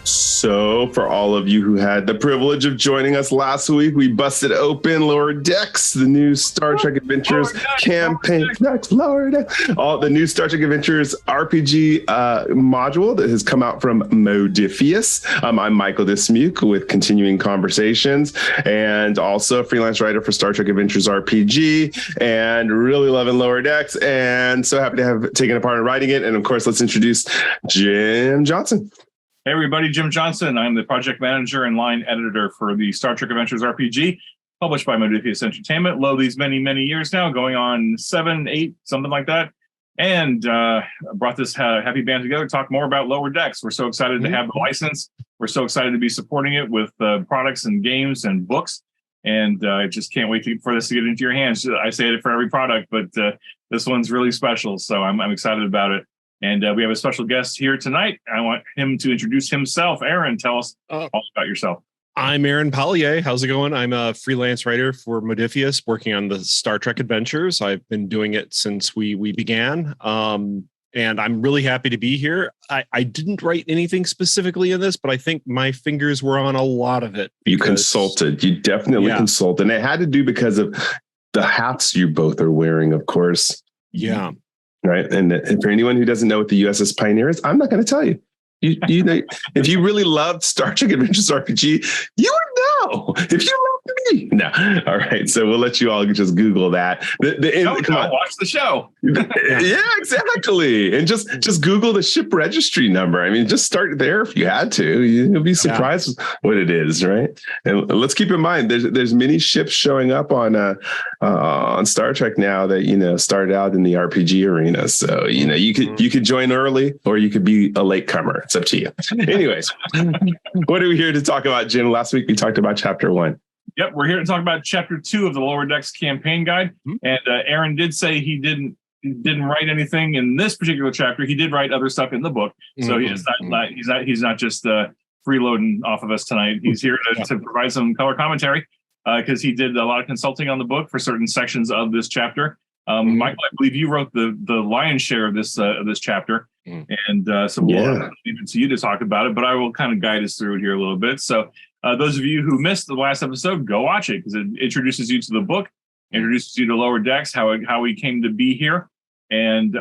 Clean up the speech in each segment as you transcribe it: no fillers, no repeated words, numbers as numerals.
So for all of you who had the privilege of joining us last week, we busted open Lower Decks, the new Star Trek Adventures campaign. Lower Decks. All the new Star Trek Adventures RPG module that has come out from Modiphius. I'm Michael Dismuke with Continuing Conversations, and also a freelance writer for Star Trek Adventures RPG, and really loving Lower Decks, and so happy to have taken a part in writing it. And of course, let's introduce Jim Johnson. Hey everybody, Jim Johnson. I'm the project manager and line editor for the Star Trek Adventures RPG, published by Modiphius Entertainment. Lo, these many, many years now, going on 7, 8, something like that. And brought this happy band together to talk more about Lower Decks. We're so excited to have the license. We're so excited to be supporting it with products and games and books. And I just can't wait for this to get into your hands. I say it for every product, but this one's really special. So I'm excited about it. And we have a special guest here tonight. I want him to introduce himself. Aaron, tell us all about yourself. I'm Aaron Pollyea. How's it going? I'm a freelance writer for Modiphius, working on the Star Trek Adventures. I've been doing it since we began. And I'm really happy to be here. I didn't write anything specifically in this, but I think my fingers were on a lot of it. You consulted. You definitely consulted. And it had to do because of the hats you both are wearing, of course. Yeah. Right. And for anyone who doesn't know what the USS Pioneer is, I'm not going to tell you. You know, if you really loved Star Trek Adventures RPG, you would know. If you loved me, no. All right, so we'll let you all just Google that. Come on, watch the show. Yeah, exactly. And just Google the ship registry number. I mean, just start there if you had to. You'll be surprised what it is, right? And let's keep in mind there's many ships showing up on Star Trek now that started out in the RPG arena. So you could join early or you could be a latecomer. It's up to you. Anyways, what are we here to talk about, Jim? Last week we talked about Chapter 1. Yep, we're here to talk about Chapter 2 of the Lower Decks campaign guide. And Aaron did say he didn't write anything in this particular chapter. He did write other stuff in the book, so he's not just freeloading off of us tonight. He's here to provide some color commentary because he did a lot of consulting on the book for certain sections of this chapter. Michael, I believe you wrote the lion's share of this chapter. And so we'll leave it to you to talk about it, but I will kind of guide us through it here a little bit. So those of you who missed the last episode, go watch it because it introduces you to the book, introduces you to Lower Decks, how we came to be here. And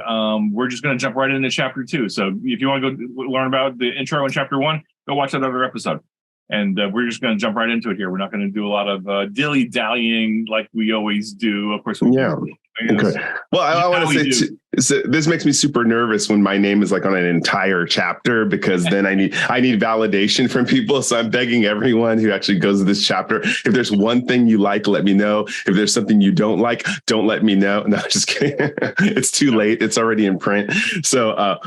we're just going to jump right into Chapter 2. So if you want to go learn about the intro in Chapter 1, go watch that other episode. And we're just going to jump right into it here. We're not going to do a lot of dilly-dallying like we always do. Of course, Okay. Well, I want to say so this makes me super nervous when my name is like on an entire chapter, because then I need validation from people. So I'm begging everyone who actually goes to this chapter, if there's one thing you like, let me know. If there's something you don't like, don't let me know. No, just kidding. It's too late. It's already in print. So,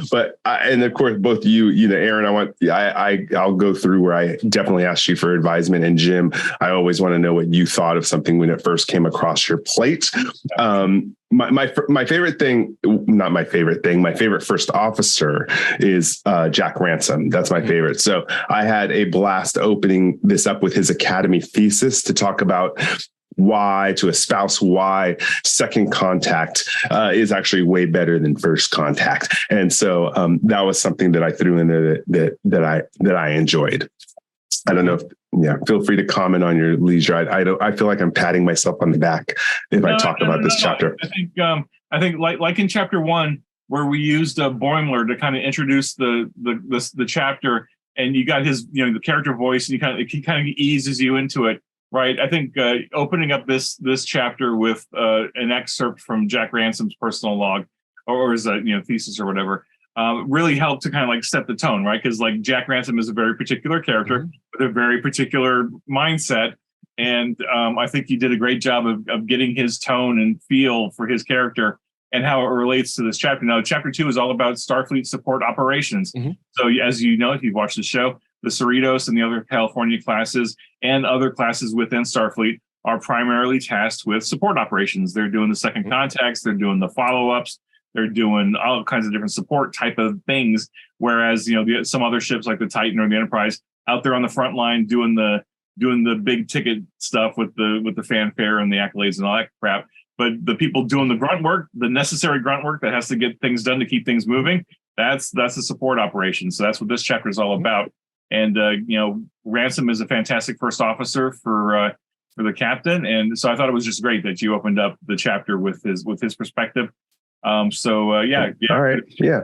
and of course, both Aaron, I'll go through where I definitely asked you for advisement, and Jim, I always want to know what you thought of something when it first came across your plate. My favorite thing, not my favorite thing, my favorite first officer is Jack Ransom. That's my favorite. So I had a blast opening this up with his Academy thesis to talk about to espouse why Second Contact is actually way better than First Contact. And so that was something that I threw in there that I enjoyed. I don't know if, feel free to comment on your leisure. I feel like I'm patting myself on the back if I talk about this chapter. I think like in Chapter 1, where we used Boimler to kind of introduce the chapter, and you got his the character voice, and he kind of eases you into it, right? I think opening up this chapter with an excerpt from Jack Ransom's personal log or his thesis or whatever. Really helped to kind of like set the tone, right? Because like Jack Ransom is a very particular character with a very particular mindset. And I think he did a great job of getting his tone and feel for his character and how it relates to this chapter. Now, Chapter 2 is all about Starfleet support operations. So as you know, if you've watched the show, the Cerritos and the other California classes and other classes within Starfleet are primarily tasked with support operations. They're doing the second contacts. They're doing the follow-ups. They're doing all kinds of different support type of things. Whereas, some other ships like the Titan or the Enterprise out there on the front line doing the big ticket stuff with the fanfare and the accolades and all that crap. But the people doing the grunt work, the necessary grunt work that has to get things done to keep things moving, that's the support operation. So that's what this chapter is all about. And Ransom is a fantastic first officer for the captain, and so I thought it was just great that you opened up the chapter with his perspective. All right, yeah.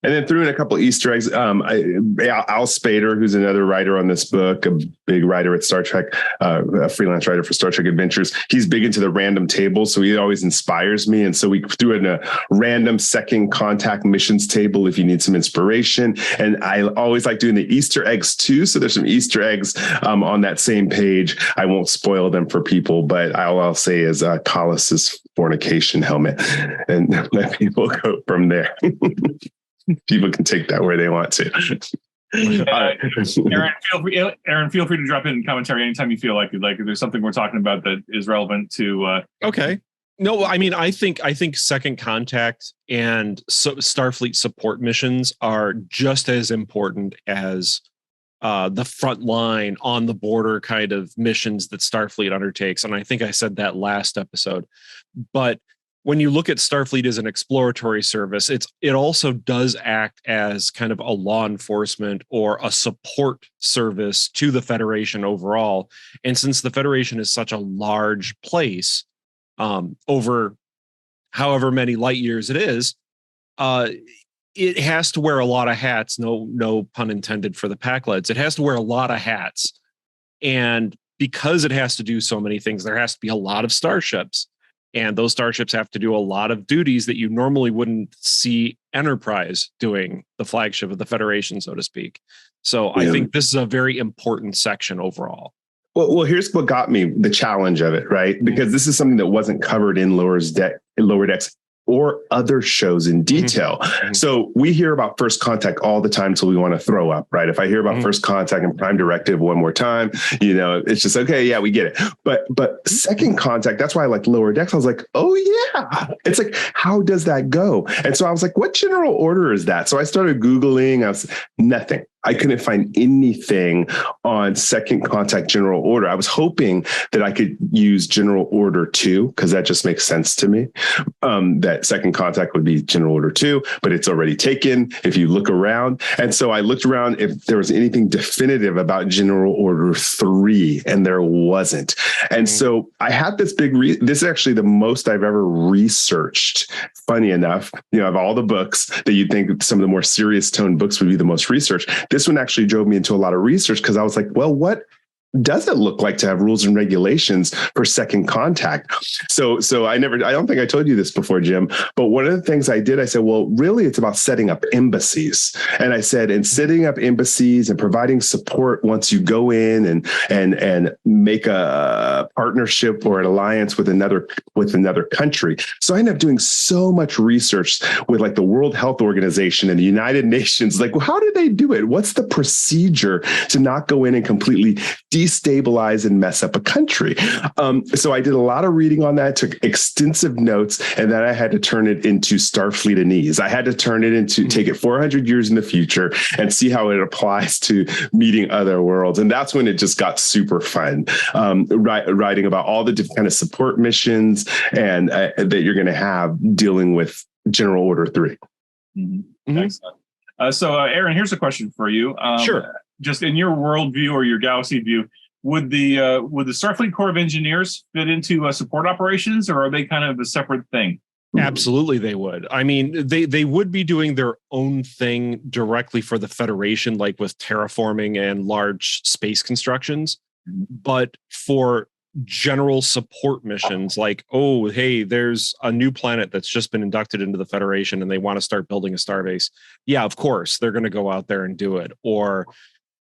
And then threw in a couple Easter eggs. Al Spader, who's another writer on this book, a big writer at Star Trek, a freelance writer for Star Trek Adventures. He's big into the random tables, so he always inspires me. And so we threw in a random second contact missions table if you need some inspiration. And I always like doing the Easter eggs too. So there's some Easter eggs on that same page. I won't spoil them for people, but all I'll say is Colossus fornication helmet, and let people go from there. People can take that where they want to. Aaron, feel free to drop in commentary anytime you feel like if there's something we're talking about that is relevant to. Okay. No, I mean, I think Second Contact and Starfleet support missions are just as important as the front line on the border kind of missions that Starfleet undertakes. And I think I said that last episode. But when you look at Starfleet as an exploratory service, it also does act as kind of a law enforcement or a support service to the Federation overall. And since the Federation is such a large place, over however many light years it is, it has to wear a lot of hats. No pun intended for the Packlets. It has to wear a lot of hats. And because it has to do so many things, there has to be a lot of starships. And those starships have to do a lot of duties that you normally wouldn't see Enterprise doing, the flagship of the Federation, so to speak. So yeah. I think this is a very important section overall. Well, here's what got me the challenge of it, right? Because this is something that wasn't covered in Lower Decks or other shows in detail. Mm-hmm. So we hear about First Contact all the time till we want to throw up, right? If I hear about First Contact and Prime Directive one more time, it's just, okay, yeah, we get it. But Second Contact, that's why I like Lower Decks. I was like, oh yeah. It's like, how does that go? And so I was like, what general order is that? So I started Googling. Nothing. I couldn't find anything on Second Contact General Order. I was hoping that I could use General Order 2, because that just makes sense to me. That Second Contact would be General Order 2, but it's already taken if you look around. And so I looked around if there was anything definitive about General Order 3, and there wasn't. And so I had this big, this is actually the most I've ever researched. Funny enough, of all the books that you'd think some of the more serious tone books would be the most researched, this one actually drove me into a lot of research, because I was like, well, what does it look like to have rules and regulations for Second Contact? So I don't think I told you this before, Jim, but one of the things I did, I said, well, really it's about setting up embassies. And I said, and setting up embassies and providing support once you go in and make a partnership or an alliance with another country. So I ended up doing so much research with like the World Health Organization and the United Nations. Like, well, how do they do it? What's the procedure to not go in and completely destabilize and mess up a country? So I did a lot of reading on that, took extensive notes, and then I had to turn it into Starfleetanese. I had to turn it into, take it 400 years in the future and see how it applies to meeting other worlds. And that's when it just got super fun, writing about all the different kind of support missions and that you're going to have dealing with General Order 3. Mm-hmm. Excellent. So Aaron, here's a question for you. Sure. Just in your worldview or your galaxy view, would the Starfleet Corps of Engineers fit into support operations, or are they kind of a separate thing? Absolutely, they would. I mean, they would be doing their own thing directly for the Federation, like with terraforming and large space constructions. But for general support missions, like, oh, hey, there's a new planet that's just been inducted into the Federation and they want to start building a starbase. Yeah, of course, they're going to go out there and do it. Or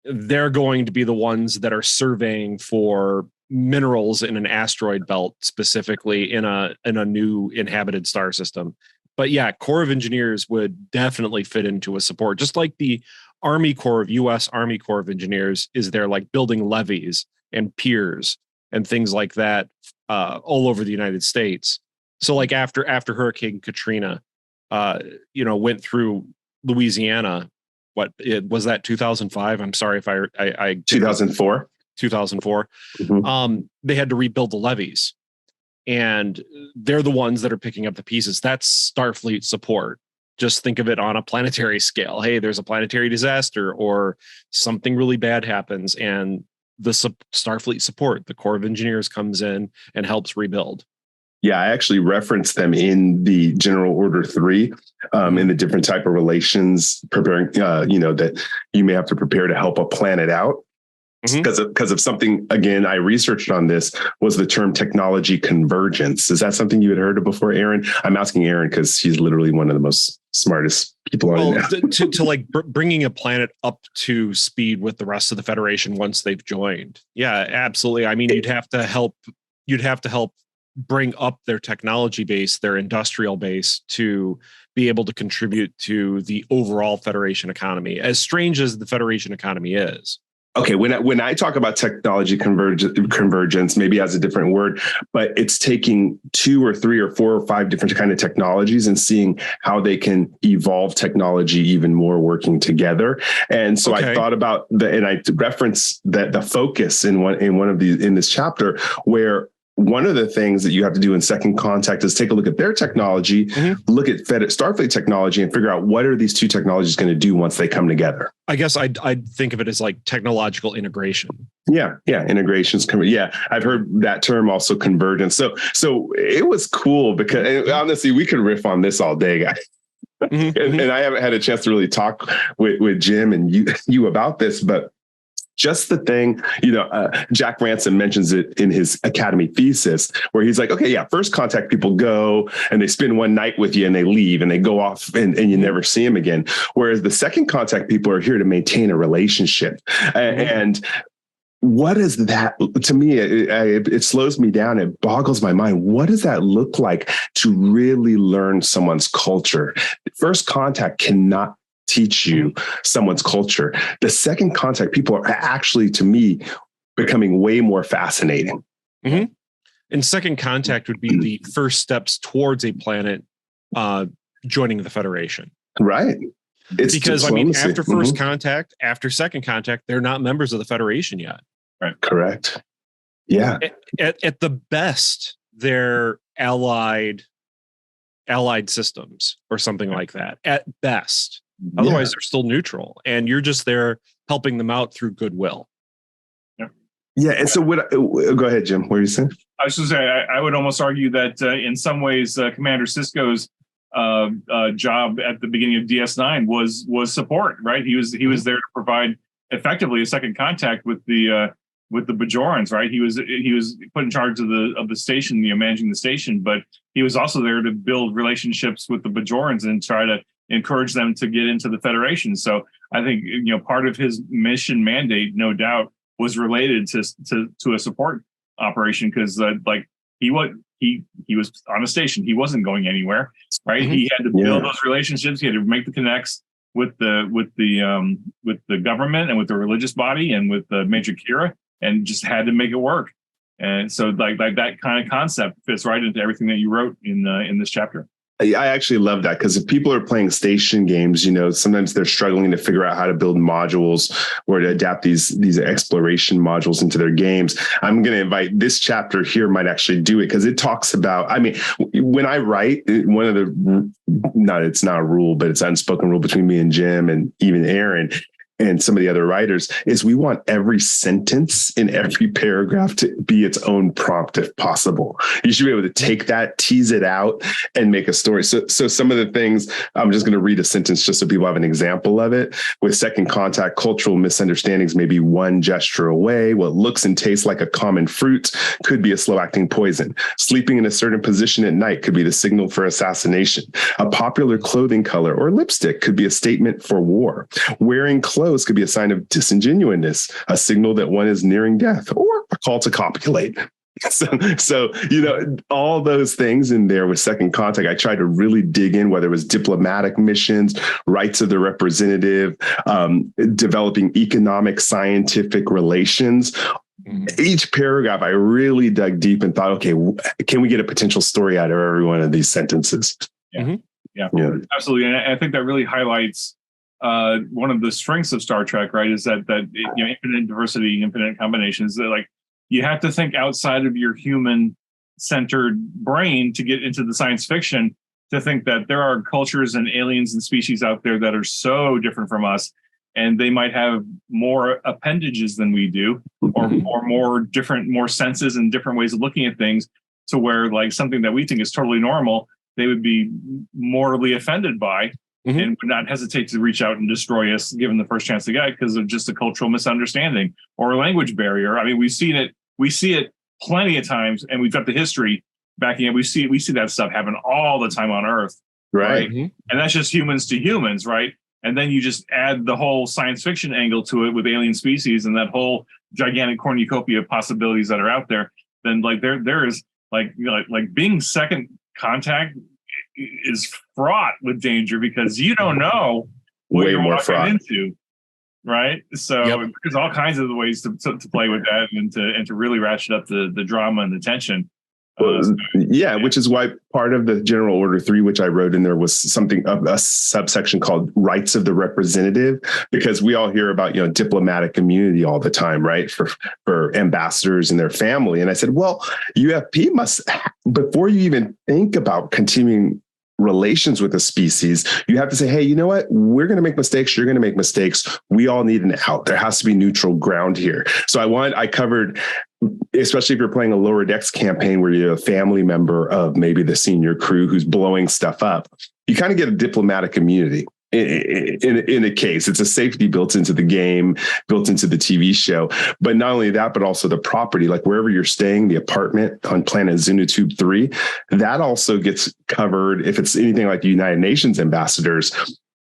they're going to be the ones that are surveying for minerals in an asteroid belt, specifically in a new inhabited star system. But yeah, Corps of Engineers would definitely fit into a support, just like the U.S. Army Corps of Engineers is there, like building levees and piers and things like that all over the United States. So like after Hurricane Katrina, went through Louisiana. Was that 2005? I'm sorry if I 2004. 2004. Mm-hmm. They had to rebuild the levees, and they're the ones that are picking up the pieces. That's Starfleet support. Just think of it on a planetary scale. Hey, there's a planetary disaster or something really bad happens, and the Starfleet support, the Corps of Engineers, comes in and helps rebuild. Yeah, I actually referenced them in the General Order 3, in the different type of relations preparing, that you may have to prepare to help a planet out. Because of something, again, I researched on this, was the term technology convergence. Is that something you had heard of before, Aaron? I'm asking Aaron because he's literally one of the most smartest people on it. to like bringing a planet up to speed with the rest of the Federation once they've joined. Yeah, absolutely. I mean, you'd have to help bring up their technology base, their industrial base, to be able to contribute to the overall Federation economy, as strange as the Federation economy is. Okay, when I talk about technology convergence, maybe as a different word, but it's taking 2 or 3 or 4 or 5 different kind of technologies and seeing how they can evolve technology even more, working together. And so I thought about and I referenced that the focus in this chapter, where one of the things that you have to do in Second Contact is take a look at their technology, look at Starfleet technology, and figure out what are these two technologies going to do once they come together. I guess I'd think of it as like technological integration. Yeah, integrations. Yeah, I've heard that term also, convergence. So it was cool because honestly, we could riff on this all day, guys. And I haven't had a chance to really talk with Jim and you about this, but just the thing, Jack Ransom mentions it in his Academy thesis, where he's like, okay, yeah, First Contact people go and they spend one night with you and they leave and they go off and you never see them again. Whereas the Second Contact people are here to maintain a relationship. And what is that? To me, it slows me down. It boggles my mind. What does that look like to really learn someone's culture? First Contact cannot teach you someone's culture. The Second Contact people are actually, to me, becoming way more fascinating. And Second Contact would be the first steps towards a planet joining the Federation. Right. It's because diplomacy. I mean, after First Contact, after Second Contact, they're not members of the Federation yet. Right. Correct. Yeah. At the best, they're allied systems or something like that. At best. Otherwise, they're still neutral, and you're just there helping them out through goodwill. Yeah. And so go ahead, Jim. What were you saying? I was just saying, I would almost argue that in some ways, Commander Sisko's job at the beginning of DS9 was support, right? He was there to provide effectively a second contact with the Bajorans, right? He was put in charge of the station, managing the station, but he was also there to build relationships with the Bajorans and try to encourage them to get into the Federation. So I think part of his mission mandate, no doubt, was related to a support operation, because he was on a station. He wasn't going anywhere, right? He had to build those relationships. He had to make the connects with the government and with the religious body and with Major Kira, and just had to make it work. And so like that kind of concept fits right into everything that you wrote in this chapter. I actually love that, because if people are playing station games, sometimes they're struggling to figure out how to build modules or to adapt these exploration modules into their games. I'm going to invite this chapter here might actually do it, because it talks about, when I write, one of it's not a rule, but it's an unspoken rule between me and Jim and even Aaron and some of the other writers, is we want every sentence in every paragraph to be its own prompt if possible. You should be able to take that, tease it out, and make a story. So some of the things, I'm just going to read a sentence just so people have an example of it. With Second Contact, cultural misunderstandings may be one gesture away. What looks and tastes like a common fruit could be a slow-acting poison. Sleeping in a certain position at night could be the signal for assassination. A popular clothing color or lipstick could be a statement for war. Wearing clothes could be a sign of disingenuousness, a signal that one is nearing death, or a call to copulate. So all those things in there with Second Contact, I tried to really dig in, whether it was diplomatic missions, rights of the representative, developing economic, scientific relations. Each paragraph, I really dug deep and thought, okay, can we get a potential story out of every one of these sentences? Yeah, absolutely. And I think that really highlights one of the strengths of Star Trek, right? Is that infinite diversity, infinite combinations. That like you have to think outside of your human centered brain to get into the science fiction, to think that there are cultures and aliens and species out there that are so different from us, and they might have more appendages than we do, or more senses and different ways of looking at things, to where like something that we think is totally normal, they would be mortally offended by, and would not hesitate to reach out and destroy us given the first chance they get, because of just a cultural misunderstanding or a language barrier. I mean, we see it plenty of times, and we've got the history backing it. We see that stuff happen all the time on Earth, right? And that's just humans to humans, right? And then you just add the whole science fiction angle to it with alien species and that whole gigantic cornucopia of possibilities that are out there. Then like there is like being second contact is fraught with danger, because you don't know what you're walking into, right? So there's all kinds of ways to play with that, and to really ratchet up the drama and the tension. Which is why part of the General Order 3, which I wrote in there, was something of a subsection called Rights of the Representative, because we all hear about, diplomatic immunity all the time, right? For ambassadors and their family. And I said, well, UFP must, before you even think about continuing relations with a species, you have to say, hey, you know what? We're going to make mistakes. You're going to make mistakes. We all need an out. There has to be neutral ground here. So I covered, especially if you're playing a Lower Decks campaign where you're a family member of maybe the senior crew who's blowing stuff up, you kind of get a diplomatic immunity. In a case, it's a safety built into the game, built into the TV show. But not only that, but also the property, like wherever you're staying, the apartment on planet Xenotube 3, that also gets covered. If it's anything like the United Nations ambassadors,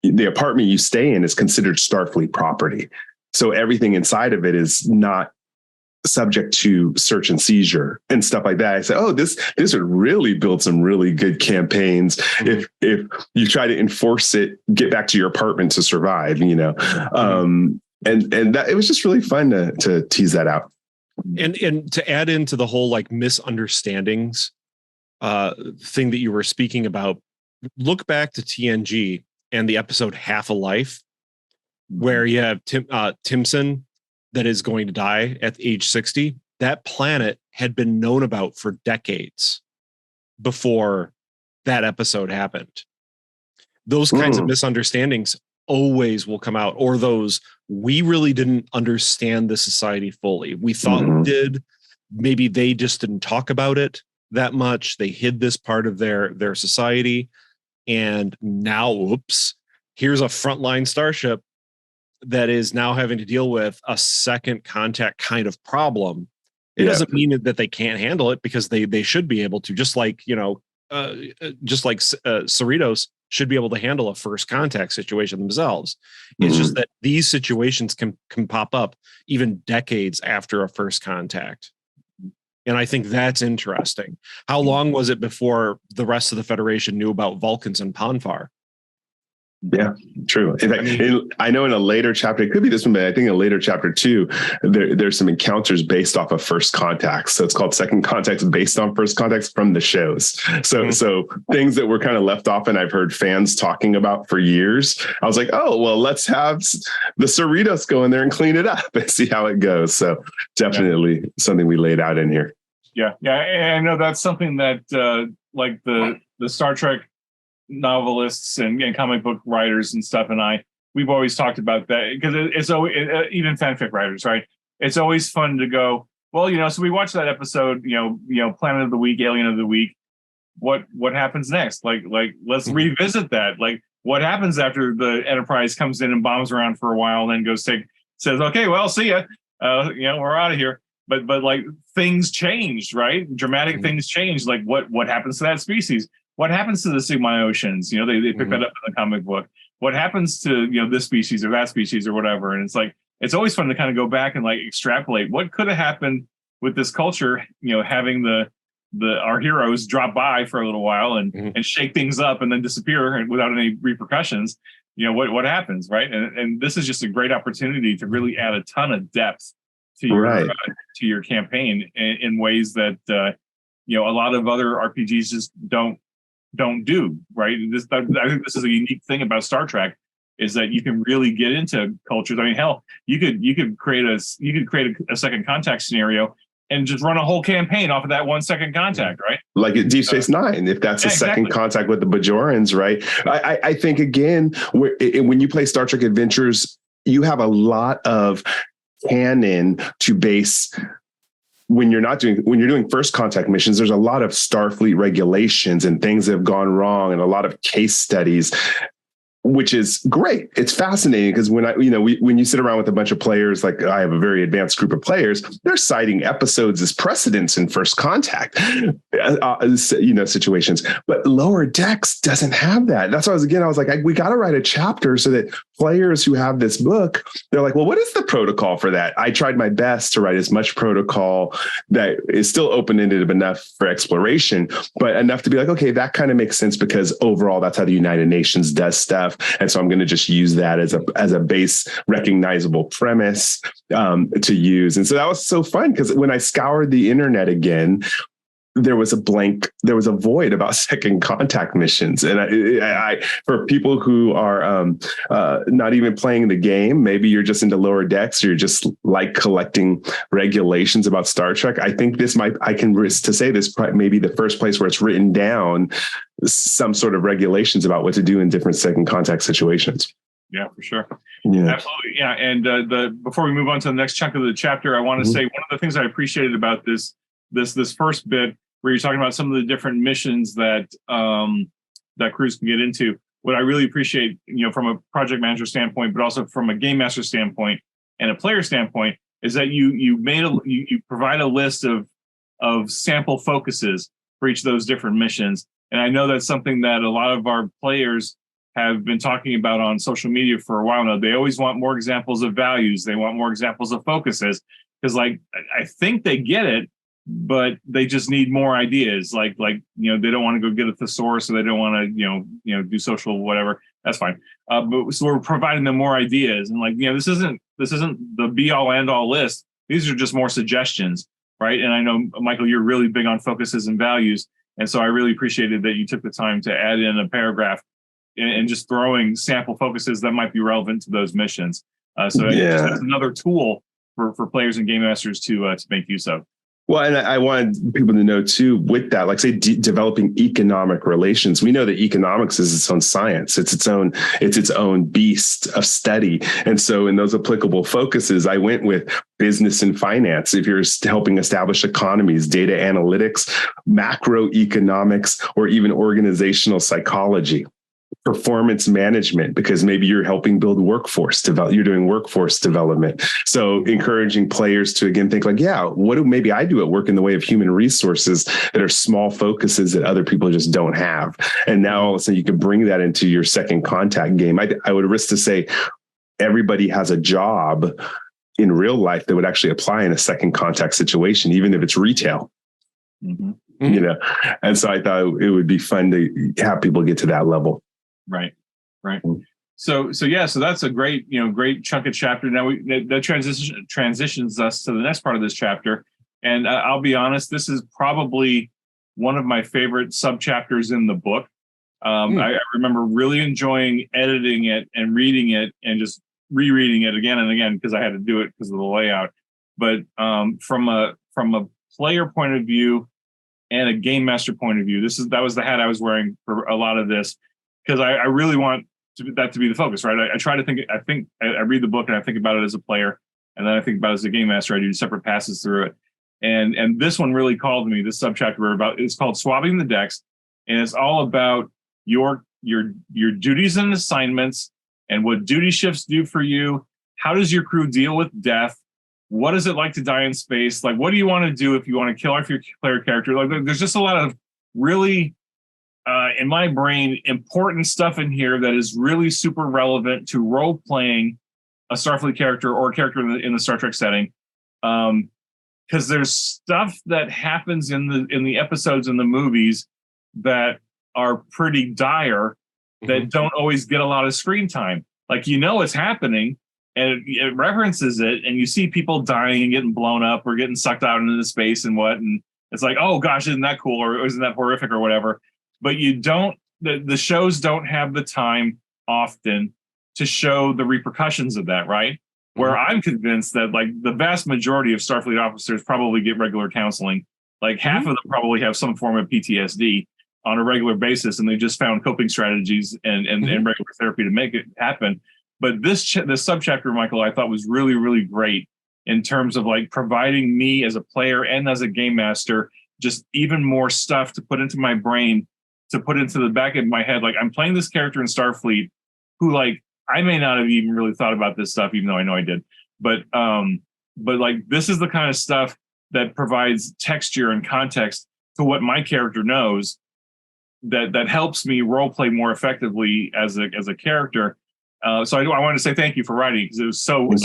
the apartment you stay in is considered Starfleet property. So everything inside of it is not subject to search and seizure and stuff like that. I said, oh, this would really build some really good campaigns if you try to enforce it, get back to your apartment to survive, and that it was just really fun to tease that out. And to add into the whole like misunderstandings thing that you were speaking about, look back to TNG and the episode Half a Life, where you have Timson that is going to die at age 60. That planet had been known about for decades before that episode happened. Those kinds of misunderstandings always will come out, or those, we really didn't understand the society fully. We thought we did. Maybe they just didn't talk about it that much. They hid this part of their society. And now, oops, here's a frontline starship that is now having to deal with a second contact kind of problem. It doesn't mean that they can't handle it, because they should be able to, just like Cerritos should be able to handle a first contact situation themselves. It's just that these situations can pop up even decades after a first contact. And I think that's interesting. How long was it before the rest of the Federation knew about Vulcans and Ponfar? Yeah, true. In fact, I know in a later chapter, it could be this one, but I think in a later chapter 2, there's some encounters based off of first contacts. So it's called second contacts based on first contacts from the shows. So things that were kind of left off and I've heard fans talking about for years. I was like, oh, well, let's have the Cerritos go in there and clean it up and see how it goes. So definitely something we laid out in here. Yeah. And I know that's something that like the Star Trek novelists and comic book writers and stuff, and we've always talked about that, because it's always, even fanfic writers, right? It's always fun to go, well, so we watched that episode, Planet of the Week, Alien of the Week. What happens next? Like let's revisit that. Like, what happens after the Enterprise comes in and bombs around for a while, and then says, okay, well, see ya. We're out of here. But like things changed, right? Dramatic things changed. Like what happens to that species? What happens to the Sigma Oceans? They pick that up in the comic book. What happens to, this species or that species or whatever? And it's like, it's always fun to kind of go back and like extrapolate what could have happened with this culture, having our heroes drop by for a little while and shake things up and then disappear without any repercussions. What happens, right? And this is just a great opportunity to really add a ton of depth to your campaign in ways that, a lot of other RPGs just don't don't do, right? I think this is a unique thing about Star Trek, is that you can really get into cultures. I mean, hell, you could create a second contact scenario and just run a whole campaign off of that 1 second contact, right? Like at Deep Space Nine, if that's a second contact with the Bajorans, right? I think, again, when you play Star Trek Adventures, you have a lot of canon to base. When you're doing first contact missions, there's a lot of Starfleet regulations and things that have gone wrong, and a lot of case studies, which is great. It's fascinating because when you sit around with a bunch of players, like I have a very advanced group of players, they're citing episodes as precedents in first contact, situations. But Lower Decks doesn't have that. That's why I was like, we got to write a chapter so that players who have this book, they're like, well, what is the protocol for that? I tried my best to write as much protocol that is still open-ended enough for exploration, but enough to be like, okay, that kind of makes sense because overall that's how the United Nations does stuff. And so I'm going to just use that as a base recognizable premise to use. And so that was so fun because when I scoured the internet again, there was a void about second contact missions. And I for people who are not even playing the game, maybe you're just into Lower Decks, or you're just like collecting regulations about Star Trek. I think I can risk to say this may be the first place where it's written down some sort of regulations about what to do in different second contact situations. Yeah, for sure. Yeah, absolutely. Yeah. And before we move on to the next chunk of the chapter, I want to say one of the things I appreciated about this first bit, where you're talking about some of the different missions that crews can get into. What I really appreciate, from a project manager standpoint, but also from a game master standpoint and a player standpoint, is that you provide a list of sample focuses for each of those different missions. And I know that's something that a lot of our players have been talking about on social media for a while now. They always want more examples of values. They want more examples of focuses, because I think they get it, but they just need more ideas. Like they don't want to go get a thesaurus, so they don't want to do social whatever. That's fine. But so we're providing them more ideas, and this isn't the be all end all list. These are just more suggestions, right? And I know, Michael, you're really big on focuses and values, and so I really appreciated that you took the time to add in a paragraph and just throwing sample focuses that might be relevant to those missions. That's another tool for players and game masters to make use of. Well, and I wanted people to know too, with that, like say developing economic relations. We know that economics is its own science. It's its own beast of study. And so in those applicable focuses, I went with business and finance. If you're helping establish economies, data analytics, macroeconomics, or even organizational psychology. Performance management, because maybe you're helping build you're doing workforce development. So encouraging players to again think what do maybe I do at work in the way of human resources that are small focuses that other people just don't have. And now all of a sudden you can bring that into your second contact game. I would risk to say everybody has a job in real life that would actually apply in a second contact situation, even if it's retail. Mm-hmm. And so I thought it would be fun to have people get to that level. Right. So that's a great chunk of chapter. Now that transitions us to the next part of this chapter. And I'll be honest, this is probably one of my favorite subchapters in the book. I remember really enjoying editing it and reading it and just rereading it again and again, because I had to do it because of the layout. But from a player point of view and a game master point of view, that was the hat I was wearing for a lot of this. Because I really want that to be the focus, right? I try to think. I read the book and I think about it as a player, and then I think about it as a game master. I do separate passes through it, and this one really called to me. This subchapter it's called Swabbing the Decks, and it's all about your duties and assignments and what duty shifts do for you. How does your crew deal with death? What is it like to die in space? Like, what do you want to do if you want to kill off your player character? Like, there's just a lot of really in my brain, important stuff in here that is really super relevant to role playing a Starfleet character or a character in the Star Trek setting. Because there's stuff that happens in the episodes and the movies that are pretty dire that don't always get a lot of screen time. Like, it's happening and it references it, and you see people dying and getting blown up or getting sucked out into space and it's like, oh gosh, isn't that cool, or isn't that horrific or whatever. but you don't. The shows don't have the time often to show the repercussions of that, right? Where I'm convinced that like the vast majority of Starfleet officers probably get regular counseling. Like half of them probably have some form of PTSD on a regular basis, and they just found coping strategies and regular therapy to make it happen. But this subchapter, Michael, I thought was really, really great in terms of like providing me as a player and as a game master just even more stuff to put into my brain, to put into the back of my head. Like I'm playing this character in Starfleet who like I may not have even really thought about this stuff, even though I know I did. But like this is the kind of stuff that provides texture and context to what my character knows that helps me role play more effectively as a character. So I wanted to say thank you for writing, because it was so well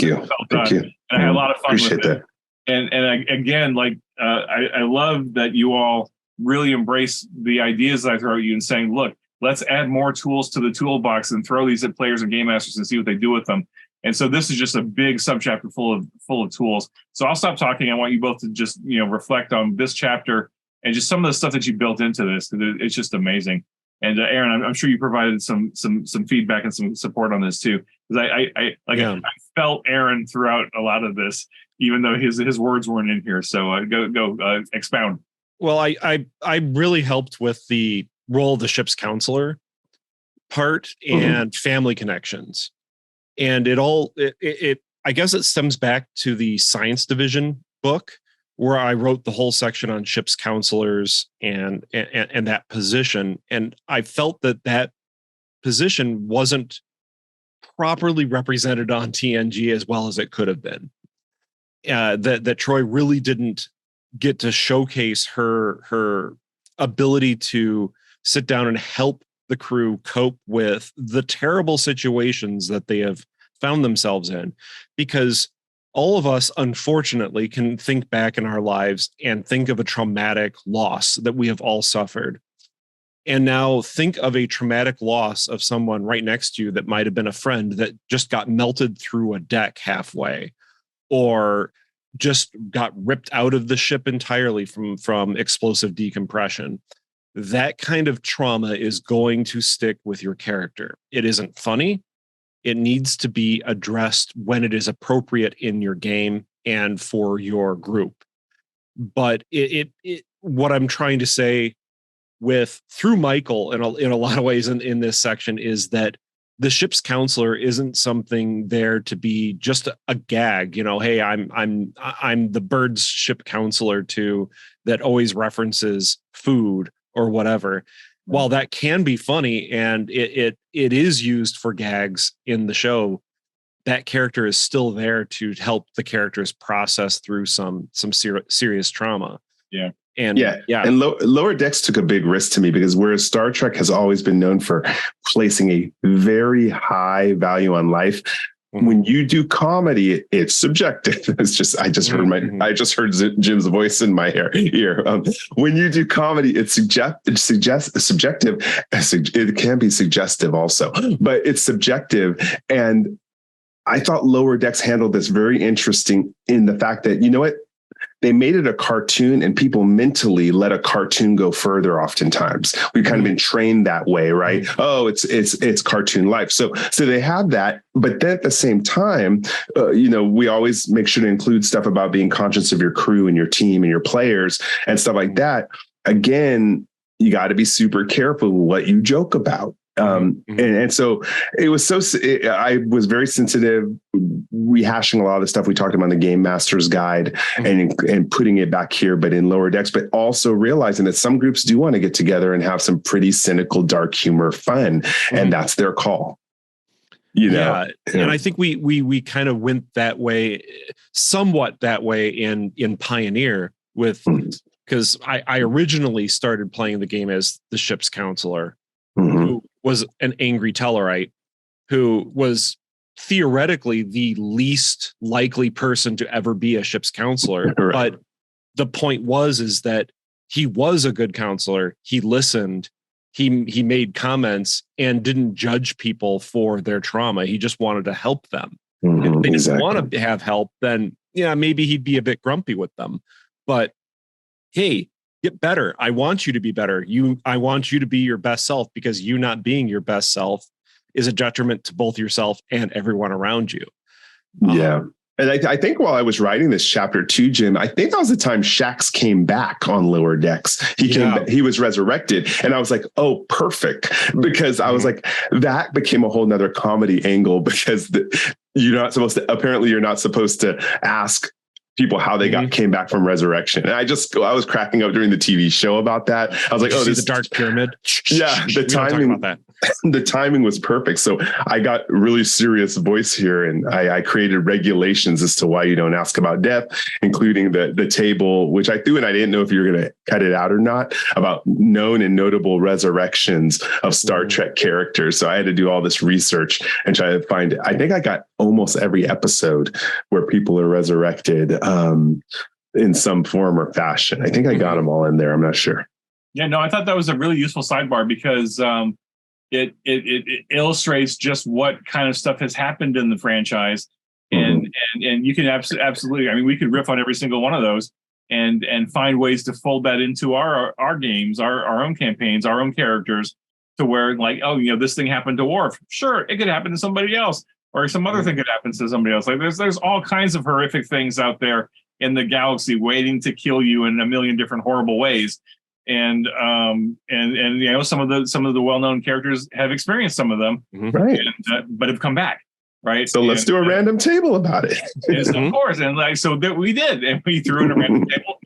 done. Thank you. And I had a lot of fun Appreciate with it. And again, like I love that you all really embrace the ideas that I throw at you and saying, look, let's add more tools to the toolbox and throw these at players and game masters and see what they do with them. And so this is just a big subchapter full of tools. So I'll stop talking. I want you both to just reflect on this chapter and just some of the stuff that you built into this. It's just amazing. And Aaron, I'm sure you provided some feedback and some support on this too, because I felt Aaron throughout a lot of this, even though his words weren't in here. So go expound. Well, I really helped with the role of the ship's counselor part and family connections, and it I guess it stems back to the science division book, where I wrote the whole section on ship's counselors and that position. And I felt that position wasn't properly represented on TNG as well as it could have been. That Troy really didn't get to showcase her ability to sit down and help the crew cope with the terrible situations that they have found themselves in, because all of us, unfortunately, can think back in our lives and think of a traumatic loss that we have all suffered. And now think of a traumatic loss of someone right next to you that might have been a friend that just got melted through a deck halfway, or just got ripped out of the ship entirely from explosive decompression. That kind of trauma is going to stick with your character. It isn't funny. It needs to be addressed when it is appropriate in your game and for your group. But what I'm trying to say through Michael in a lot of ways in this section is that the ship's counselor isn't something there to be just a gag. Hey, I'm the bird's ship counselor too, that always references food or whatever. While that can be funny and it is used for gags in the show, that character is still there to help the characters process through some serious trauma. Yeah. And Lower Decks took a big risk to me, because whereas Star Trek has always been known for placing a very high value on life, when you do comedy, it's subjective. I just heard Jim's voice in my ear. When you do comedy, it's subjective. It can be suggestive also, but it's subjective. And I thought Lower Decks handled this very interesting in the fact that, they made it a cartoon, and people mentally let a cartoon go further. Oftentimes we've kind of been trained that way, right? Oh, it's cartoon life. So they have that, but then at the same time, we always make sure to include stuff about being conscious of your crew and your team and your players and stuff like that. Again, you got to be super careful what you joke about. And so I was very sensitive, rehashing a lot of the stuff we talked about in the Game Master's Guide and putting it back here, but in Lower Decks, but also realizing that some groups do want to get together and have some pretty cynical, dark humor fun. And that's their call. And I think we kind of went that way, somewhat that way in Pioneer because I originally started playing the game as the ship's counselor, who was an angry Tellarite, who was theoretically the least likely person to ever be a ship's counselor. Right. But the point is that he was a good counselor. He listened. He made comments and didn't judge people for their trauma. He just wanted to help them. If they didn't want to have help, then maybe he'd be a bit grumpy with them. But hey, get better. I want you to be better. I want you to be your best self, because you not being your best self is a detriment to both yourself and everyone around you. Yeah. And I think while I was writing this chapter 2, Jim, I think that was the time Shax came back on Lower Decks. He was resurrected. And I was like, oh, perfect. Because I was like, that became a whole nother comedy angle, because you're not supposed to ask people how they came back from resurrection. And I was cracking up during the TV show about that. I was like, oh, this is the Dark Pyramid. Yeah, the timing was perfect. So I got really serious voice here, and I created regulations as to why you don't ask about death, including the table, which I threw in. I didn't know if you were going to cut it out or not, about known and notable resurrections of Star Trek characters. So I had to do all this research and try to find it. I think I got almost every episode where people are resurrected in some form or fashion. I think I got them all in there. I'm not sure. Yeah, no, I thought that was a really useful sidebar, because it illustrates just what kind of stuff has happened in the franchise, and you can absolutely. I mean, we could riff on every single one of those and find ways to fold that into our games, our own campaigns, our own characters, to where, like, oh, this thing happened to Worf. Sure, it could happen to somebody else, or some other thing could happen to somebody else. Like there's all kinds of horrific things out there in the galaxy waiting to kill you in a million different horrible ways. And some of the well-known characters have experienced some of them, right? But have come back, right? So let's do a random table about it. Yes, of course, and we did, and we threw in a random table.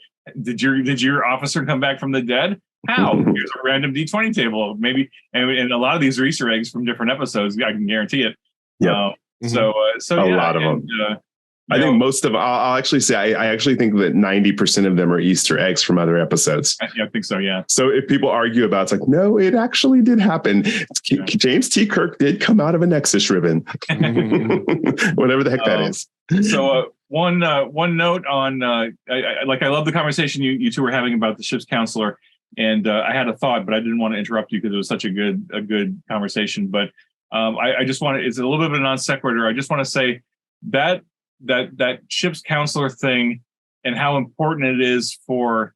Did your officer come back from the dead? How? Here's a random D20 table, maybe, and a lot of these are Easter eggs from different episodes. I can guarantee it. Yeah. So a lot of them. I think most of, I'll actually say, I actually think that 90% of them are Easter eggs from other episodes. I think so, yeah. So if people argue about, it's like, no, it actually did happen. James T. Kirk did come out of a Nexus ribbon. Whatever the heck that is. So one note on, I love the conversation you two were having about the ship's counselor. And I had a thought, but I didn't want to interrupt you because it was such a good conversation. But I just want to, it's a little bit of a non sequitur. I just want to say that ship's counselor thing and how important it is for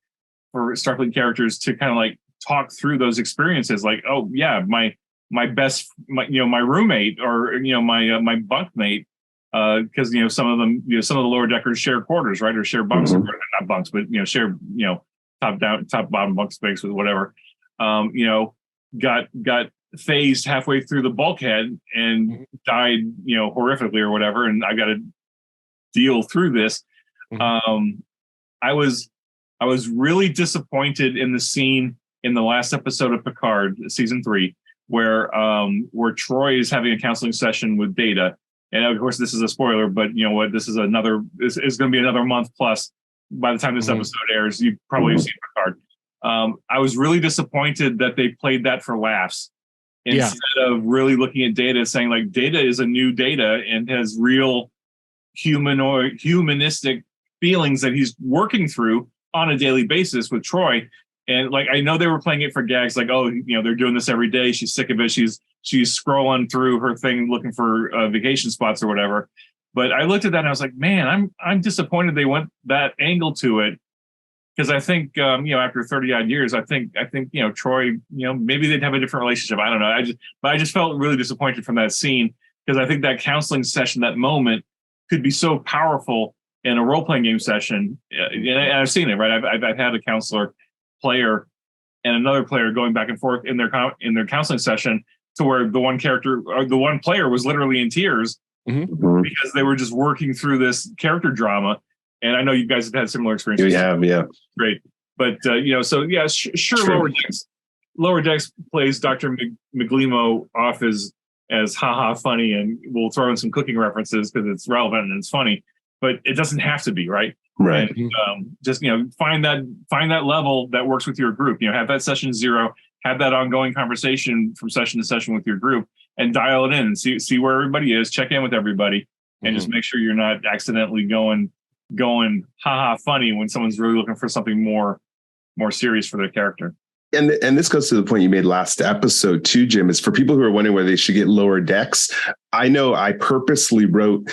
Starfleet characters to kind of like talk through those experiences. Like, oh yeah, my roommate, or my bunkmate, because some of them, some of the lower deckers share quarters, right, or share bunks, or not bunks, but share top bottom bunk space with whatever. Got phased halfway through the bulkhead and died horrifically or whatever, and I got to deal through this. I was really disappointed in the scene in the last episode of Picard, season 3, where Troy is having a counseling session with Data, and of course this is a spoiler, but this is going to be another month plus by the time this episode airs. You probably have seen Picard. I was really disappointed that they played that for laughs instead of really looking at Data, saying like, Data is a new Data and has real humanistic feelings that he's working through on a daily basis with Troy. And like, I know they were playing it for gags, like, oh, they're doing this every day. She's sick of it. She's scrolling through her thing looking for vacation spots or whatever. But I looked at that and I was like, man, I'm disappointed they went that angle to it, because I think after 30 odd years, I think Troy, maybe they'd have a different relationship. I don't know. I just felt really disappointed from that scene, because I think that counseling session, that moment, could be so powerful in a role-playing game session. And I've seen it, right? I've had a counselor player and another player going back and forth in their counseling session, to where the one character or the one player was literally in tears because they were just working through this character drama. And I know you guys have had similar experiences. We have, yeah. Great. But, so yeah, sure. True. Lower Decks plays Dr. Miglimo off as haha funny, and we'll throw in some cooking references because it's relevant and it's funny, but it doesn't have to be, right? Right. And, just find that level that works with your group. Have that session 0, have that ongoing conversation from session to session with your group, and dial it in and see where everybody is. Check in with everybody, and just make sure you're not accidentally going haha funny when someone's really looking for something more serious for their character. And this goes to the point you made last episode too, Jim, is for people who are wondering whether they should get Lower Decks. I know I purposely wrote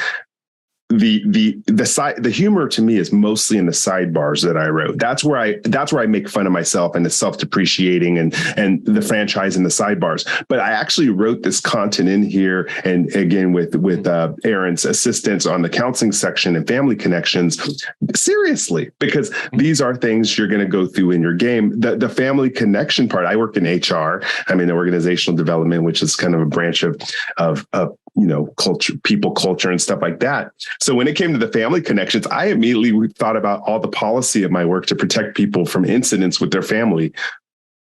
the humor to me is mostly in the sidebars that I wrote. That's where I make fun of myself and the self-depreciating and the franchise and the sidebars. But I actually wrote this content in here, and again with Aaron's assistance on the counseling section and family connections, seriously, because these are things you're going to go through in your game. The family connection part. I work in HR. I'm in organizational development, which is kind of a branch of culture, people culture, and stuff like that. So when it came to the family connections, I immediately thought about all the policy of my work to protect people from incidents with their family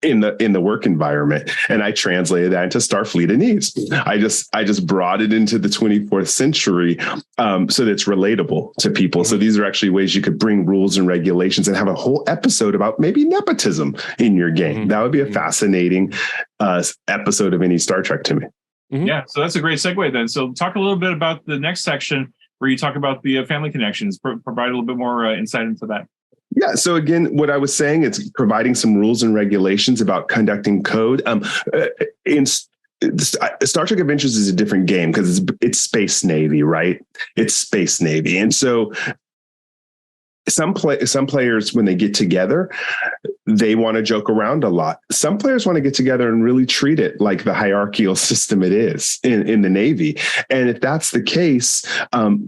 in the work environment. And I translated that into Starfleetanese. I just brought it into the 24th century so that it's relatable to people. So these are actually ways you could bring rules and regulations and have a whole episode about maybe nepotism in your game. That would be a fascinating episode of any Star Trek to me. Yeah, so that's a great segue then. So talk a little bit about the next section where you talk about the family connections. Provide a little bit more insight into that. Yeah. So again, what I was saying is providing some rules and regulations about conducting code. In Star Trek Adventures is a different game because it's Space Navy, right? It's Space Navy, and so some players, when they get together, they want to joke around a lot. Some players want to get together and really treat it like the hierarchical system it is in the Navy. And if that's the case,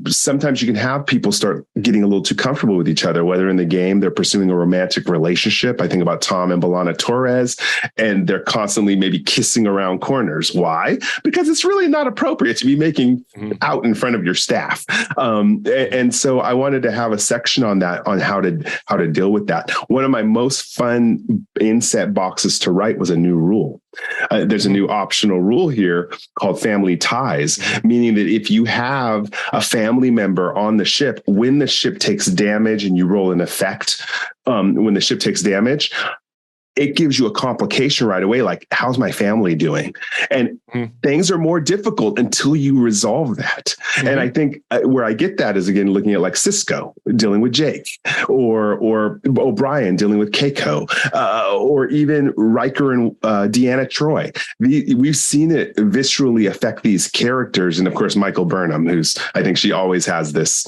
sometimes you can have people start getting a little too comfortable with each other, whether in the game they're pursuing a romantic relationship. I think about Tom and B'Elanna Torres, and they're constantly maybe kissing around corners. Why? Because it's really not appropriate to be making out in front of your staff. And so I wanted to have a section on that, on how to deal with that. One of my most fun inset boxes to write was a new rule. There's a new optional rule here called family ties, meaning that if you have a family member on the ship, when the ship takes damage and you roll an effect, when the ship takes damage, it gives you a complication right away. Like, how's my family doing? And things are more difficult until you resolve that. And I think where I get that is, again, looking at like Cisco dealing with Jake, or O'Brien dealing with Keiko, or even Riker and Deanna Troi. We've seen it viscerally affect these characters. And of course, Michael Burnham, I think she always has this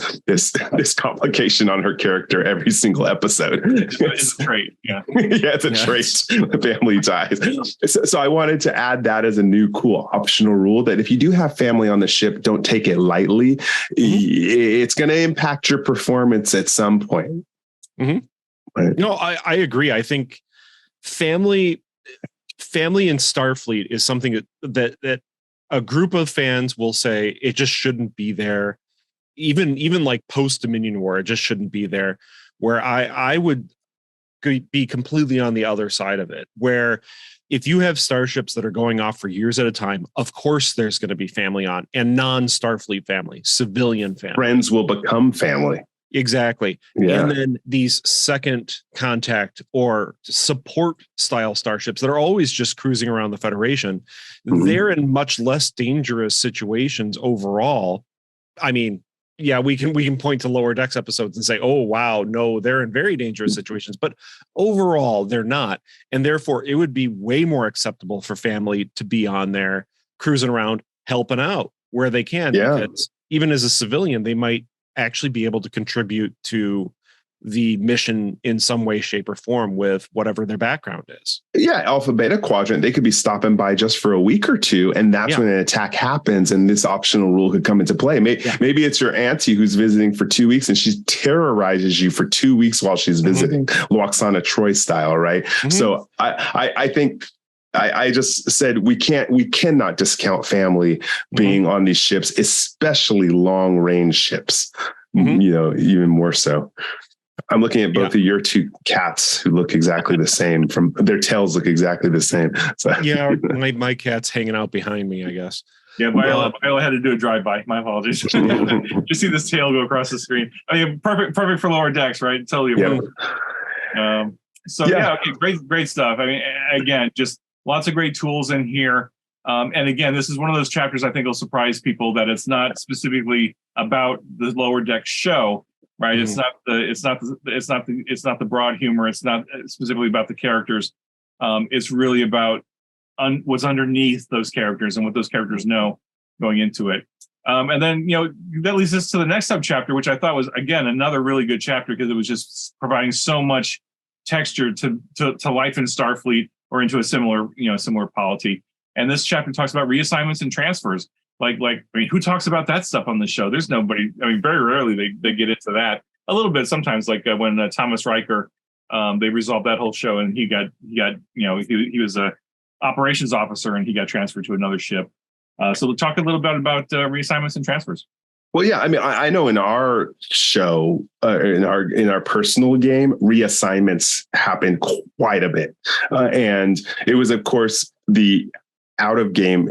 complication on her character every single episode. It's a trait. Yeah. Yeah, it's a trait. Family ties. So I wanted to add that as a new cool optional rule, that if you do have family on the ship, don't take it lightly. It's going to impact your performance at some point. No, I agree. I think family in Starfleet is something that a group of fans will say it just shouldn't be there. Even like post Dominion War, it just shouldn't be there. Where I would be completely on the other side of it, where if you have starships that are going off for years at a time, of course there's going to be family on, and non-Starfleet family, civilian family. Friends will become family. Exactly. Yeah. And then these second contact or support style starships that are always just cruising around the Federation, they're in much less dangerous situations overall. I mean, yeah, we can point to Lower Decks episodes and say, oh, wow, no, they're in very dangerous situations. But overall, they're not. And therefore, it would be way more acceptable for family to be on there cruising around, helping out where they can. Yeah. Because even as a civilian, they might actually be able to contribute to the mission in some way, shape, or form with whatever their background is. Yeah, Alpha Beta Quadrant, they could be stopping by just for a week or two, and that's when an attack happens, and this optional rule could come into play. Maybe it's your auntie who's visiting for 2 weeks, and she terrorizes you for 2 weeks while she's visiting, Lwaxana Troi style, right? So I think I just said we cannot discount family being on these ships, especially long range ships. Even more so. I'm looking at both of your two cats who look exactly the same. From their tails look exactly the same. So. Yeah, my cat's hanging out behind me, I guess. Yeah, Viola had to do a drive-by. My apologies. Just see this tail go across the screen. I mean, perfect for Lower Decks, right? Totally. Okay, great stuff. I mean, again, just lots of great tools in here. And again, this is one of those chapters I think will surprise people, that it's not specifically about the Lower Decks show. Right. It's not the broad humor. It's not specifically about the characters. It's really about what's underneath those characters and what those characters know going into it. And then, that leads us to the next subchapter, which I thought was, again, another really good chapter because it was just providing so much texture to life in Starfleet or into a similar polity. And this chapter talks about reassignments and transfers. Who talks about that stuff on the show? There's nobody. I mean, very rarely they get into that. A little bit sometimes, like when Thomas Riker, they resolved that whole show, and he was a operations officer, and he got transferred to another ship. So we'll talk a little bit about reassignments and transfers. Well, yeah, I mean, I know in our show, in our personal game, reassignments happen quite a bit, and it was, of course, the out of game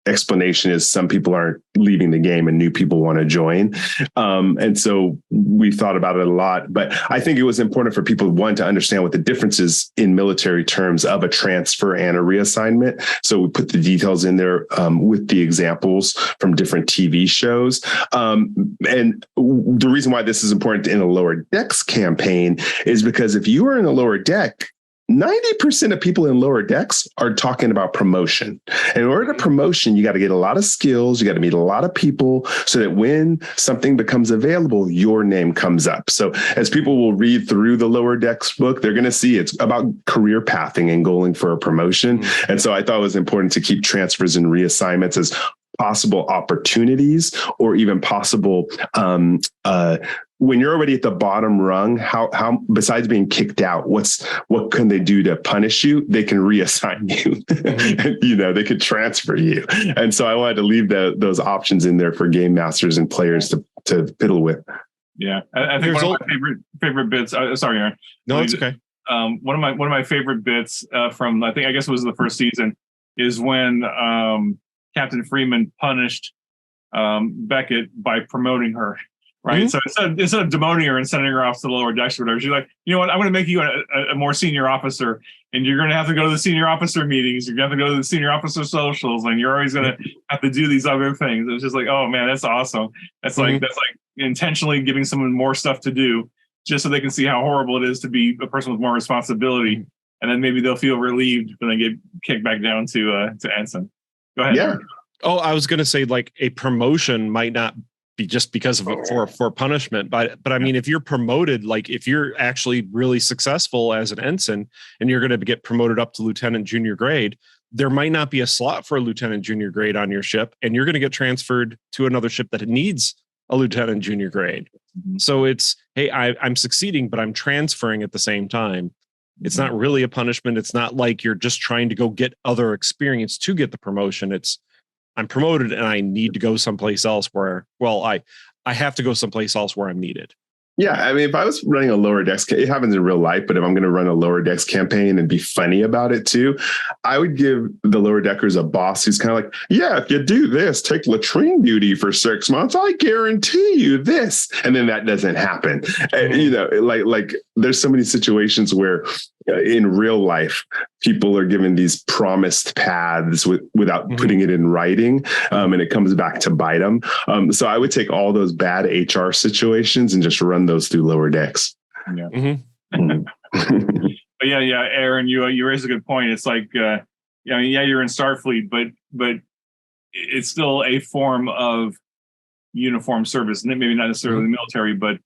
explanation is some people aren't leaving the game and new people want to join. And so we thought about it a lot, but I think it was important for people, one, to understand what the differences in military terms of a transfer and a reassignment. So we put the details in there with the examples from different TV shows. And the reason why this is important in a Lower Decks campaign is because if you are in a Lower Deck, 90% of people in Lower Decks are talking about promotion. And in order to promotion, you got to get a lot of skills. You got to meet a lot of people so that when something becomes available, your name comes up. So as people will read through the Lower Decks book, they're going to see it's about career pathing and going for a promotion. Mm-hmm. And so I thought it was important to keep transfers and reassignments as possible opportunities or even possible when you're already at the bottom rung, how besides being kicked out, what can they do to punish you? They can reassign you. Mm-hmm. They could transfer you. And so I wanted to leave those options in there for game masters and players to piddle with. Yeah, I think one of my favorite bits. Sorry, Aaron. No, it's okay. One of my favorite bits from I guess it was the first season is when Captain Freeman punished Beckett by promoting her. Right. Mm-hmm. So instead of demoting her and sending her off to the Lower Decks or whatever, she's like, you know what, I'm going to make you a more senior officer, and you're going to have to go to the senior officer meetings. You're going to have to go to the senior officer socials, and you're always going to have to do these other things. It's just like, oh man, that's awesome. That's like intentionally giving someone more stuff to do just so they can see how horrible it is to be a person with more responsibility. And then maybe they'll feel relieved when they get kicked back down to ensign. Go ahead. Yeah. Oh, I was going to say, like, a promotion might not be just because of for punishment, but I mean, if you're promoted, like if you're actually really successful as an ensign and you're going to get promoted up to lieutenant junior grade, there might not be a slot for a lieutenant junior grade on your ship, and you're going to get transferred to another ship that needs a lieutenant junior grade. Mm-hmm. So it's, hey, I'm succeeding, but I'm transferring at the same time. It's not really a punishment. It's not like you're just trying to go get other experience to get the promotion. It's, I'm promoted and I need to go someplace else where, I have to go someplace else where I'm needed. Yeah, I mean, if I was running a Lower Decks, it happens in real life, but if I'm going to run a Lower Decks campaign and be funny about it too, I would give the Lower Deckers a boss who's kind of like, yeah, if you do this, take latrine duty for 6 months, I guarantee you this. And then that doesn't happen. Mm-hmm. Like there's so many situations where in real life, people are given these promised paths without mm-hmm. putting it in writing, and it comes back to bite them. So I would take all those bad HR situations and just run those through Lower Decks. Yeah. Mm-hmm. But yeah, Aaron, you raised a good point. It's like, you're in Starfleet, but it's still a form of uniform service, and maybe not necessarily mm-hmm. the military, but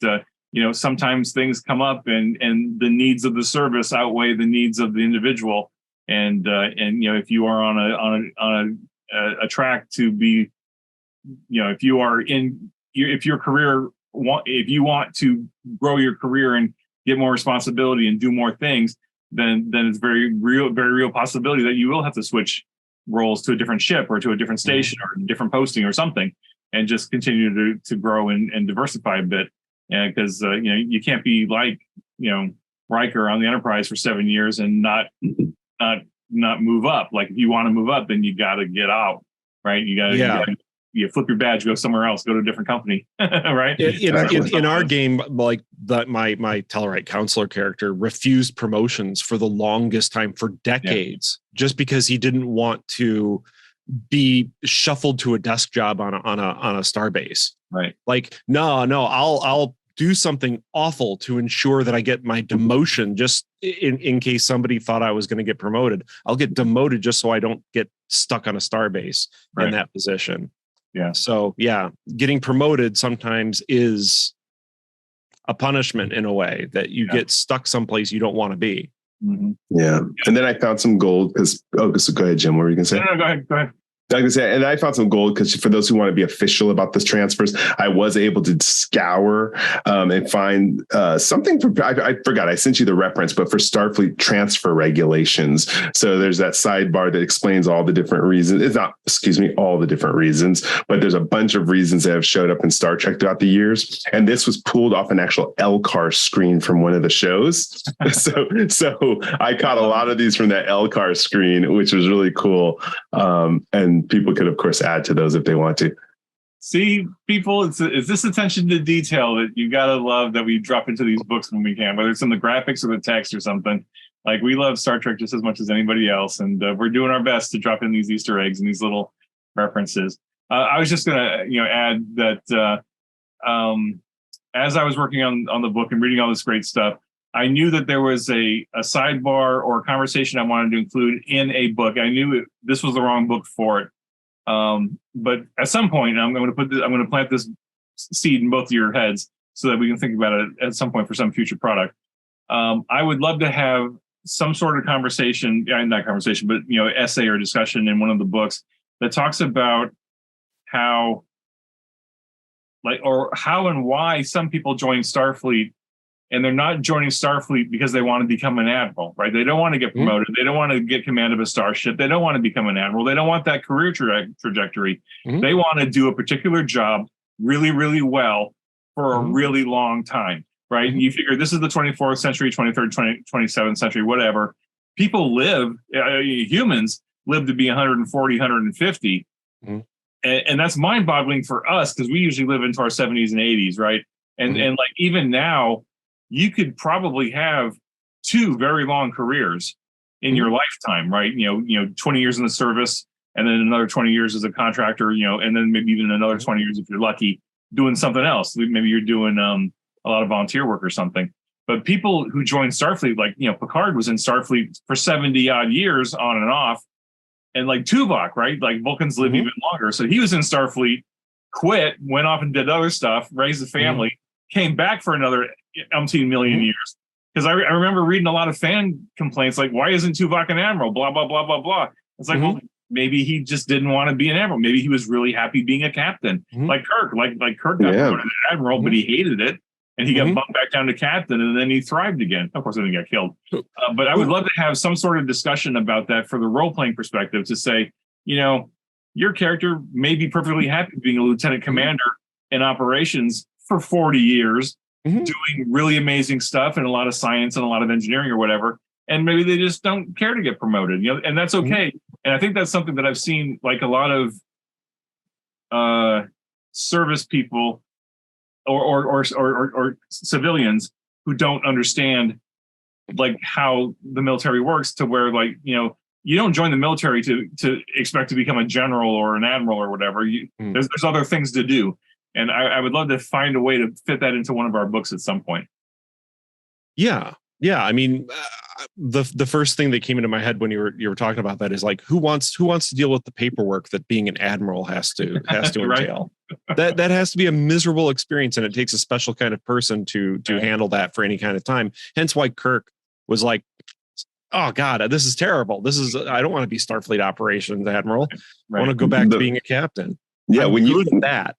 sometimes things come up and the needs of the service outweigh the needs of the individual. And if you are on a track to be, if you want to grow your career and get more responsibility and do more things, then it's very real possibility that you will have to switch roles to a different ship or to a different station or a different posting or something, and just continue to grow and diversify a bit. Yeah, because you can't be like Riker on the Enterprise for 7 years and not move up. Like if you want to move up, then you got to get out, right? You flip your badge, go somewhere else, go to a different company, right? In our game, like my Tellarite counselor character refused promotions for the longest time for decades, just because he didn't want to be shuffled to a desk job on a starbase. Right. Like, no, I'll do something awful to ensure that I get my demotion, just in case somebody thought I was going to get promoted. I'll get demoted just so I don't get stuck on a starbase in that position. Yeah. So yeah, getting promoted sometimes is a punishment in a way that you get stuck someplace you don't want to be. Mm-hmm. Yeah. And then I found some gold because, so go ahead, Jim. What were you going to say? No, go ahead. I was gonna say, and I found some gold because for those who want to be official about this transfers, I was able to scour and find something from, I forgot, I sent you the reference, but for Starfleet transfer regulations. So there's that sidebar that explains all the different reasons. It's not, all the different reasons, but there's a bunch of reasons that have showed up in Star Trek throughout the years. And this was pulled off an actual LCAR screen from one of the shows. so I caught a lot of these from that LCAR screen, which was really cool. And people could, of course, add to those if they want to. See, people, it's this attention to detail that you got to love that we drop into these books when we can, whether it's in the graphics or the text or something. Like, we love Star Trek just as much as anybody else, and we're doing our best to drop in these Easter eggs and these little references. I was just going to add that as I was working on the book and reading all this great stuff, I knew that there was a sidebar or a conversation I wanted to include in a book. I knew this was the wrong book for it. But at some point, I'm going to plant this seed in both of your heads so that we can think about it at some point for some future product. I would love to have some sort of conversation, not conversation, but essay or discussion in one of the books that talks about how and why some people join Starfleet. And they're not joining Starfleet because they want to become an admiral, right? They don't want to get promoted. They don't want to get command of a starship. They don't want to become an admiral. They don't want that career trajectory. They want to do a particular job really, really well for a really long time, right? And you figure this is the 24th century, 23rd, 27th century, whatever. People live, humans live to be 140, 150. And that's mind-boggling for us because we usually live into our 70s and 80s, right? And like even now, you could probably have 2 very long careers in your lifetime, right? 20 years in the service and then another 20 years as a contractor, and then maybe even another 20 years if you're lucky doing something else. Maybe you're doing a lot of volunteer work or something. But people who join Starfleet, like, Picard was in Starfleet for 70 odd years on and off. And like Tuvok, right? Like Vulcans live even longer. So he was in Starfleet, quit, went off and did other stuff, raised a family, came back for another umpteen million years. Because I remember reading a lot of fan complaints like, why isn't Tuvok an admiral? Blah, blah, blah, blah, blah. It's like, well, maybe he just didn't want to be an admiral. Maybe he was really happy being a captain. Like Kirk. Like Kirk got promoted to admiral, but he hated it. And he got bumped back down to captain, and then he thrived again. Of course, then he got killed. But I would love to have some sort of discussion about that for the role-playing perspective to say, your character may be perfectly happy being a lieutenant commander in operations for 40 years, doing really amazing stuff and a lot of science and a lot of engineering or whatever. And maybe they just don't care to get promoted, and that's okay. And I think that's something that I've seen, like a lot of service people or civilians who don't understand like how the military works, to where you don't join the military to expect to become a general or an admiral or whatever. There's other things to do. And I would love to find a way to fit that into one of our books at some point. Yeah. I mean, the first thing that came into my head when you were talking about that is like, who wants to deal with the paperwork that being an admiral has to entail? That has to be a miserable experience, and it takes a special kind of person to handle that for any kind of time. Hence why Kirk was like, oh God, this is terrible. I don't want to be Starfleet operations admiral. I want to go back to being a captain. Yeah, when you do that.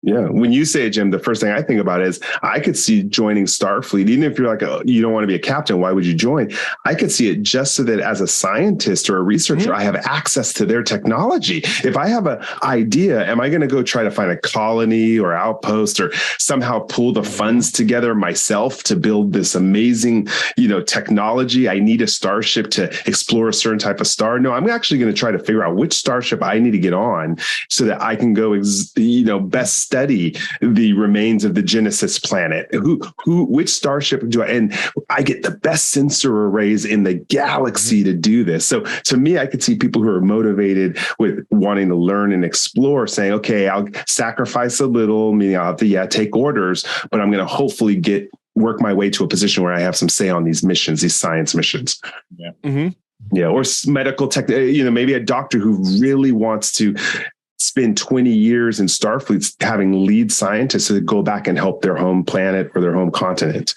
Yeah. When you say it, Jim, the first thing I think about is I could see joining Starfleet, even if you're like, you don't want to be a captain, why would you join? I could see it just so that as a scientist or a researcher, I have access to their technology. If I have an idea, am I going to go try to find a colony or outpost or somehow pull the funds together myself to build this amazing, technology? I need a starship to explore a certain type of star. No, I'm actually going to try to figure out which starship I need to get on so that I can go, best study the remains of the Genesis planet. Which starship do I, and I get the best sensor arrays in the galaxy to do this. So to me, I could see people who are motivated with wanting to learn and explore saying, okay, I'll sacrifice a little, meaning I'll have to, take orders, but I'm going to hopefully work my way to a position where I have some say on these missions, these science missions. Yeah. Yeah. Or medical tech, maybe a doctor who really wants to spend 20 years in Starfleet having lead scientists to go back and help their home planet or their home continent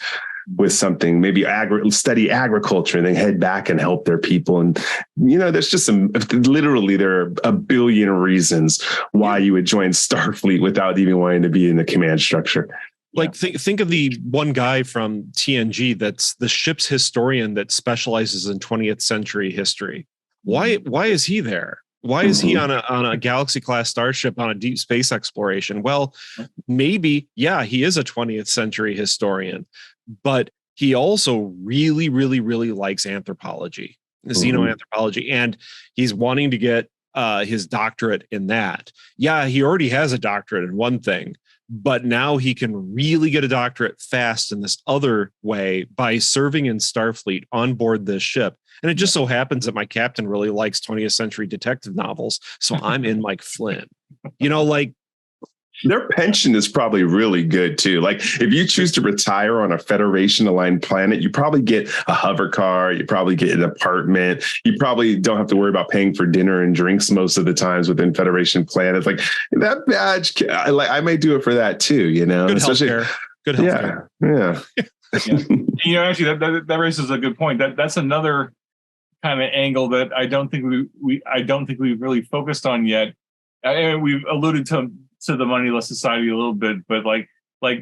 with something, maybe study agriculture and then head back and help their people. And, there's just literally there are a billion reasons why you would join Starfleet without even wanting to be in the command structure. Like think of the one guy from TNG that's the ship's historian that specializes in 20th century history. Why is he there? Why is he on a galaxy class starship on a deep space exploration? Well, maybe, he is a 20th century historian, but he also really, really, really likes anthropology, xenoanthropology, and he's wanting to get his doctorate in that. Yeah, he already has a doctorate in one thing, but now he can really get a doctorate fast in this other way by serving in Starfleet on board this ship. And it just so happens that my captain really likes 20th century detective novels. So I'm in Mike Flynn, their pension is probably really good too. Like if you choose to retire on a Federation aligned planet, you probably get a hover car, you probably get an apartment, you probably don't have to worry about paying for dinner and drinks most of the times within Federation planets. Like that badge, I may do it for that too, Good healthcare. Good healthcare. Yeah. Actually that raises a good point. That's another kind of angle that I don't think we've really focused on yet. And we've alluded to the moneyless society a little bit, but like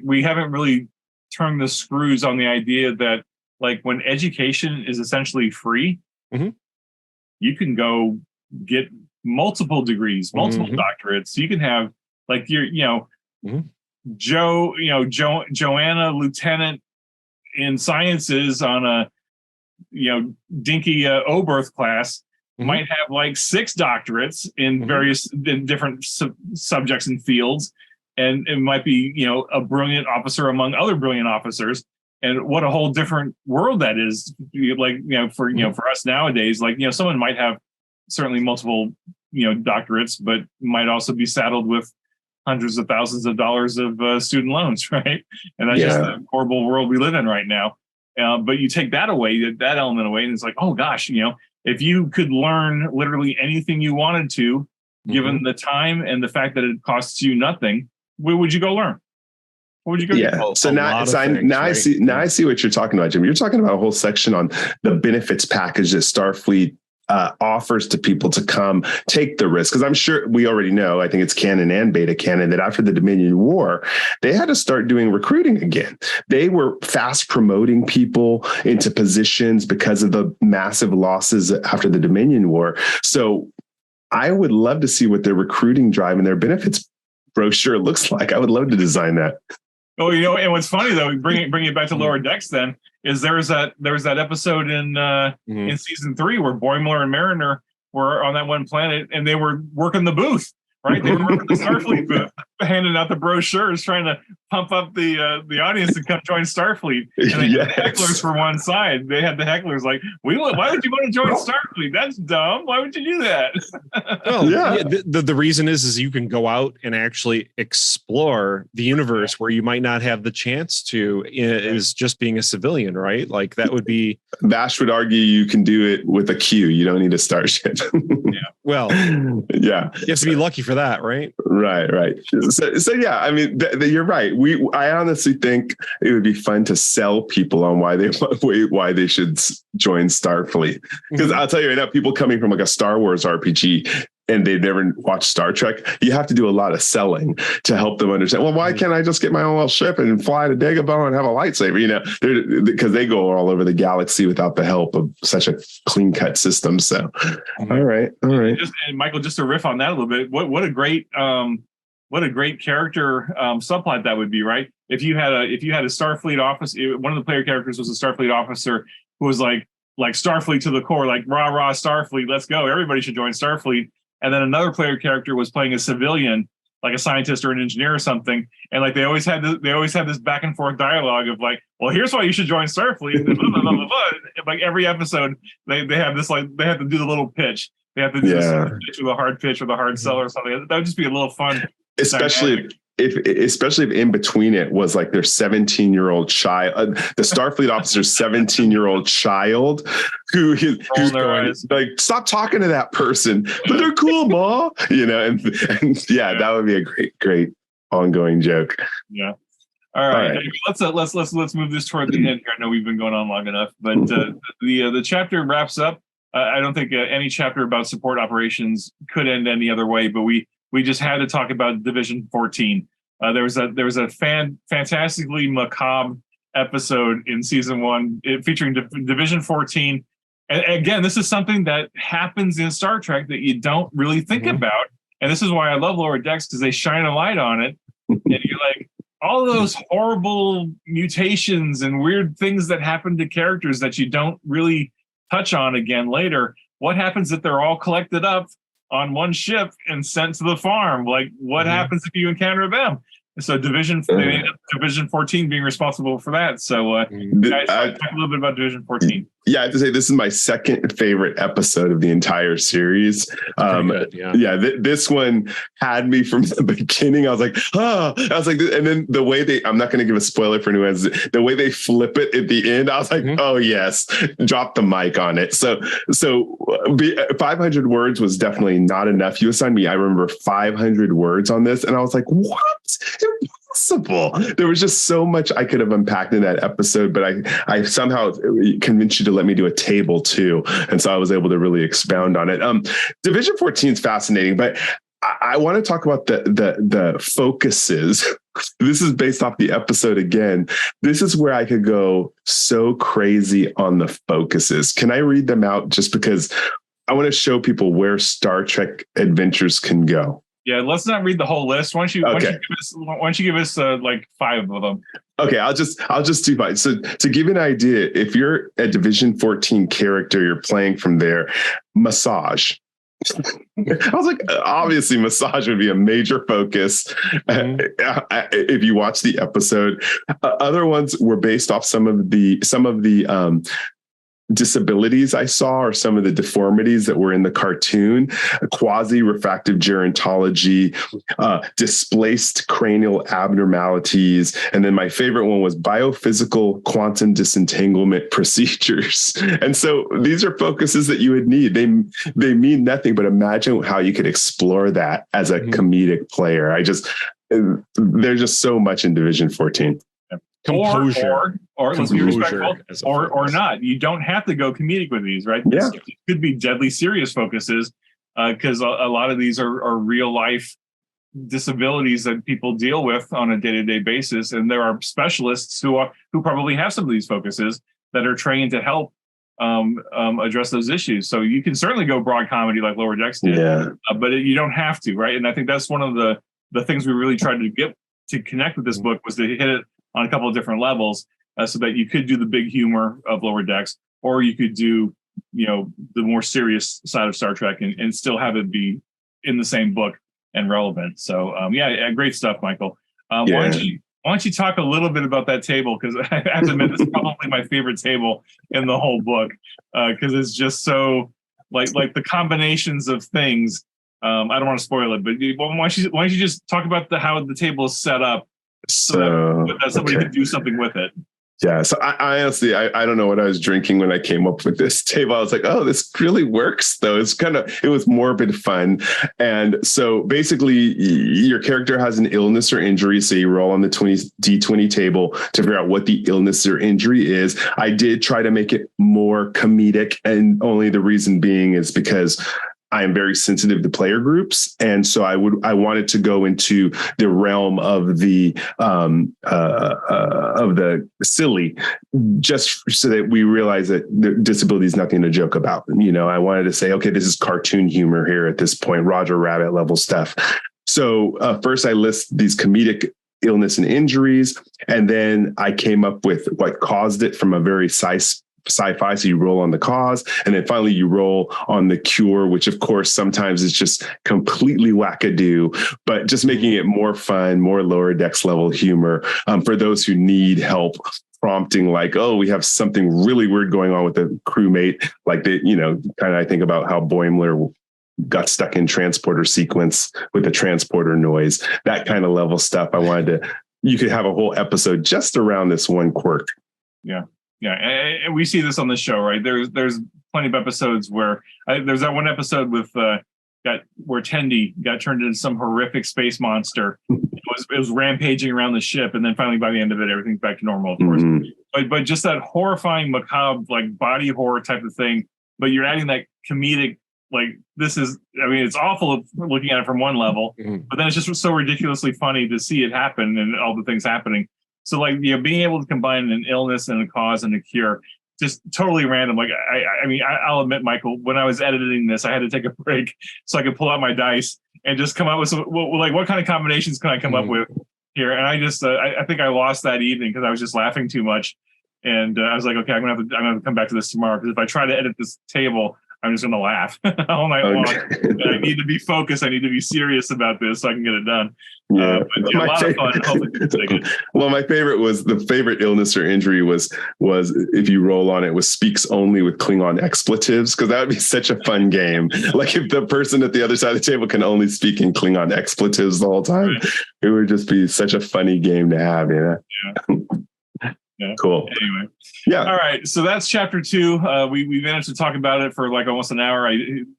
we haven't really turned the screws on the idea that like when education is essentially free, you can go get multiple degrees, multiple doctorates. You can have like Joanna lieutenant in sciences on a dinky Oberth class might have like 6 doctorates in in different subjects and fields, and it might be a brilliant officer among other brilliant officers. And what a whole different world that is. For us nowadays, like someone might have certainly multiple doctorates, but might also be saddled with hundreds of thousands of dollars of student loans, right? And that's just the horrible world we live in right now. But you take that element away, and it's like, oh gosh, if you could learn literally anything you wanted to, given the time and the fact that it costs you nothing, where would you go learn? What would you go? Yeah. So now I see what you're talking about, Jim. You're talking about a whole section on the benefits package that Starfleet offers to people to come take the risk. Because I'm sure we already know, I think it's canon and beta canon, that after the Dominion War, they had to start doing recruiting again. They were fast promoting people into positions because of the massive losses after the Dominion War. So I would love to see what their recruiting drive and their benefits brochure looks like. I would love to design that. Oh, and what's funny though, bring it back to Lower Decks then, is there was that episode in season 3 where Boimler and Mariner were on that one planet and they were working the booth, right? They were working the Starfleet booth, handing out the brochures, trying to pump up the audience to come join Starfleet. And they had the hecklers for one side. They had the hecklers like, why would you want to join Starfleet? That's dumb. Why would you do that? The reason is you can go out and actually explore the universe where you might not have the chance to is just being a civilian, right? Like that would be. Bash would argue you can do it with a Q. You don't need a starship. Well, you have to be lucky for that, right? Right. So yeah, I mean, you're right. I honestly think it would be fun to sell people on why they should join Starfleet. Because I'll tell you right now, people coming from like a Star Wars RPG and they've never watched Star Trek, you have to do a lot of selling to help them understand. Well, why can't I just get my own little ship and fly to Dagobah and have a lightsaber? Because they go all over the galaxy without the help of such a clean cut system. So, all right. And Michael, just to riff on that a little bit, what a great character subplot that would be, right? If you had a Starfleet officer, one of the player characters was a Starfleet officer who was like Starfleet to the core, like rah Starfleet, let's go, everybody should join Starfleet. And then another player character was playing a civilian, like a scientist or an engineer or something. And like they always had this back and forth dialogue of like, well, here's why you should join Starfleet. And blah, blah, blah, blah, blah. Like every episode, they have this, like they have to do the little pitch. They have to do this pitch with a hard pitch with a hard sell or something. That would just be a little fun. Especially especially if in between it was like their 17-year-old child, the Starfleet officer's 17-year-old child who's going like, stop talking to that person, but they're cool, Ma. And yeah, that would be a great ongoing joke. Yeah. All right. Anyway, let's move this toward the end here. I know we've been going on long enough, but the chapter wraps up. I don't think any chapter about support operations could end any other way, but we just had to talk about Division 14. There was a fantastically macabre episode in season 1 featuring Division 14. And again, this is something that happens in Star Trek that you don't really think about. And this is why I love Lower Decks, because they shine a light on it. And you're like, all those horrible mutations and weird things that happen to characters that you don't really touch on again later. What happens if they're all collected up on one ship and sent to the farm? Like, what happens if you encounter them? So Division 14 being responsible for that. So guys, talk a little bit about Division 14. Yeah, I have to say this is my second favorite episode of the entire series. This one had me from the beginning. I was like, and then the way I'm not going to give a spoiler for anyone, the way they flip it at the end, I was like, oh yes, drop the mic on it. So 500 words was definitely not enough. You assigned me, I remember 500 words on this, and I was like, what? Impossible. There was just so much I could have unpacked in that episode, but I somehow convinced you to let me do a table too. And so I was able to really expound on it. Division 14 is fascinating, but I want to talk about the focuses. This is based off the episode again. This is where I could go so crazy on the focuses. Can I read them out just because I want to show people where Star Trek adventures can go? Yeah, let's not read the whole list. Why don't you give us like 5 of them? Okay, I'll just do 5. So to give you an idea, if you're a Division 14 character, you're playing from there, massage. I was like, obviously massage would be a major focus if you watch the episode. Other ones were based off some of the disabilities I saw, or some of the deformities that were in the cartoon: quasi-refractive gerontology, displaced cranial abnormalities, and then my favorite one was biophysical quantum disentanglement procedures. And so these are focuses that you would need. They mean nothing, but imagine how you could explore that as a comedic player. There's just so much in Division 14. Composure, or let's be respectful, or not. You don't have to go comedic with these, right? Yeah. It could be deadly serious focuses, because a lot of these are real life disabilities that people deal with on a day-to-day basis, and there are specialists who probably have some of these focuses that are trained to help address those issues. So you can certainly go broad comedy like Lower Decks did, but you don't have to, right? And I think that's one of the things we really tried to get to connect with this book, was to hit it on a couple of different levels, so that you could do the big humor of Lower Decks, or you could do, the more serious side of Star Trek and still have it be in the same book and relevant. So great stuff, Michael. Why don't you talk a little bit about that table? Because I have to admit, this is probably my favorite table in the whole book, because it's just so like the combinations of things. I don't want to spoil it, but why don't you just talk about how the table is set up, so that somebody can do something with it. Yeah. So I honestly, I don't know what I was drinking when I came up with this table. I was like, oh, this really works though. It was morbid fun. And so basically your character has an illness or injury. So you roll on the D20 table to figure out what the illness or injury is. I did try to make it more comedic, and only the reason being is because I am very sensitive to player groups, and so I wanted to go into the realm of the silly, just so that we realize that the disability is nothing to joke about. I wanted to say, okay, this is cartoon humor here at this point, Roger Rabbit level stuff. So first, I list these comedic illness and injuries, and then I came up with what caused it from a very sci-fi. So you roll on the cause, and then finally you roll on the cure, which of course sometimes is just completely wackadoo, but just making it more fun, more Lower Decks level humor for those who need help prompting, like, oh, we have something really weird going on with the crewmate. Like kind of I think about how Boimler got stuck in transporter sequence with the transporter noise, that kind of level stuff. You could have a whole episode just around this one quirk. Yeah. Yeah. And we see this on the show, right? There's plenty of episodes where there's that one episode with where Tendi got turned into some horrific space monster. It was rampaging around the ship, and then finally by the end of it, everything's back to normal, of course. But just that horrifying, macabre, like body horror type of thing. But you're adding that comedic, like this is, I mean, it's awful looking at it from one level, but then it's just so ridiculously funny to see it happen and all the things happening. So like, being able to combine an illness and a cause and a cure, just totally random. Like, I mean, I'll admit, Michael, when I was editing this, I had to take a break so I could pull out my dice and just come up with some, like, what kind of combinations can I come up with here? And I just, I think I lost that evening because I was just laughing too much. And I was like, okay, I'm gonna have to come back to this tomorrow, because if I try to edit this table, I'm just gonna laugh all night long. I need to be focused. I need to be serious about this so I can get it done. Yeah. But, a lot of fun. Well, my favorite was the favorite illness or injury was if you roll on it, was speaks only with Klingon expletives, because that would be such a fun game. Like if the person at the other side of the table can only speak in Klingon expletives the whole time, it would just be such a funny game to have. Yeah. Cool. Anyway. Yeah. All right. So that's chapter 2. We managed to talk about it for like almost an hour.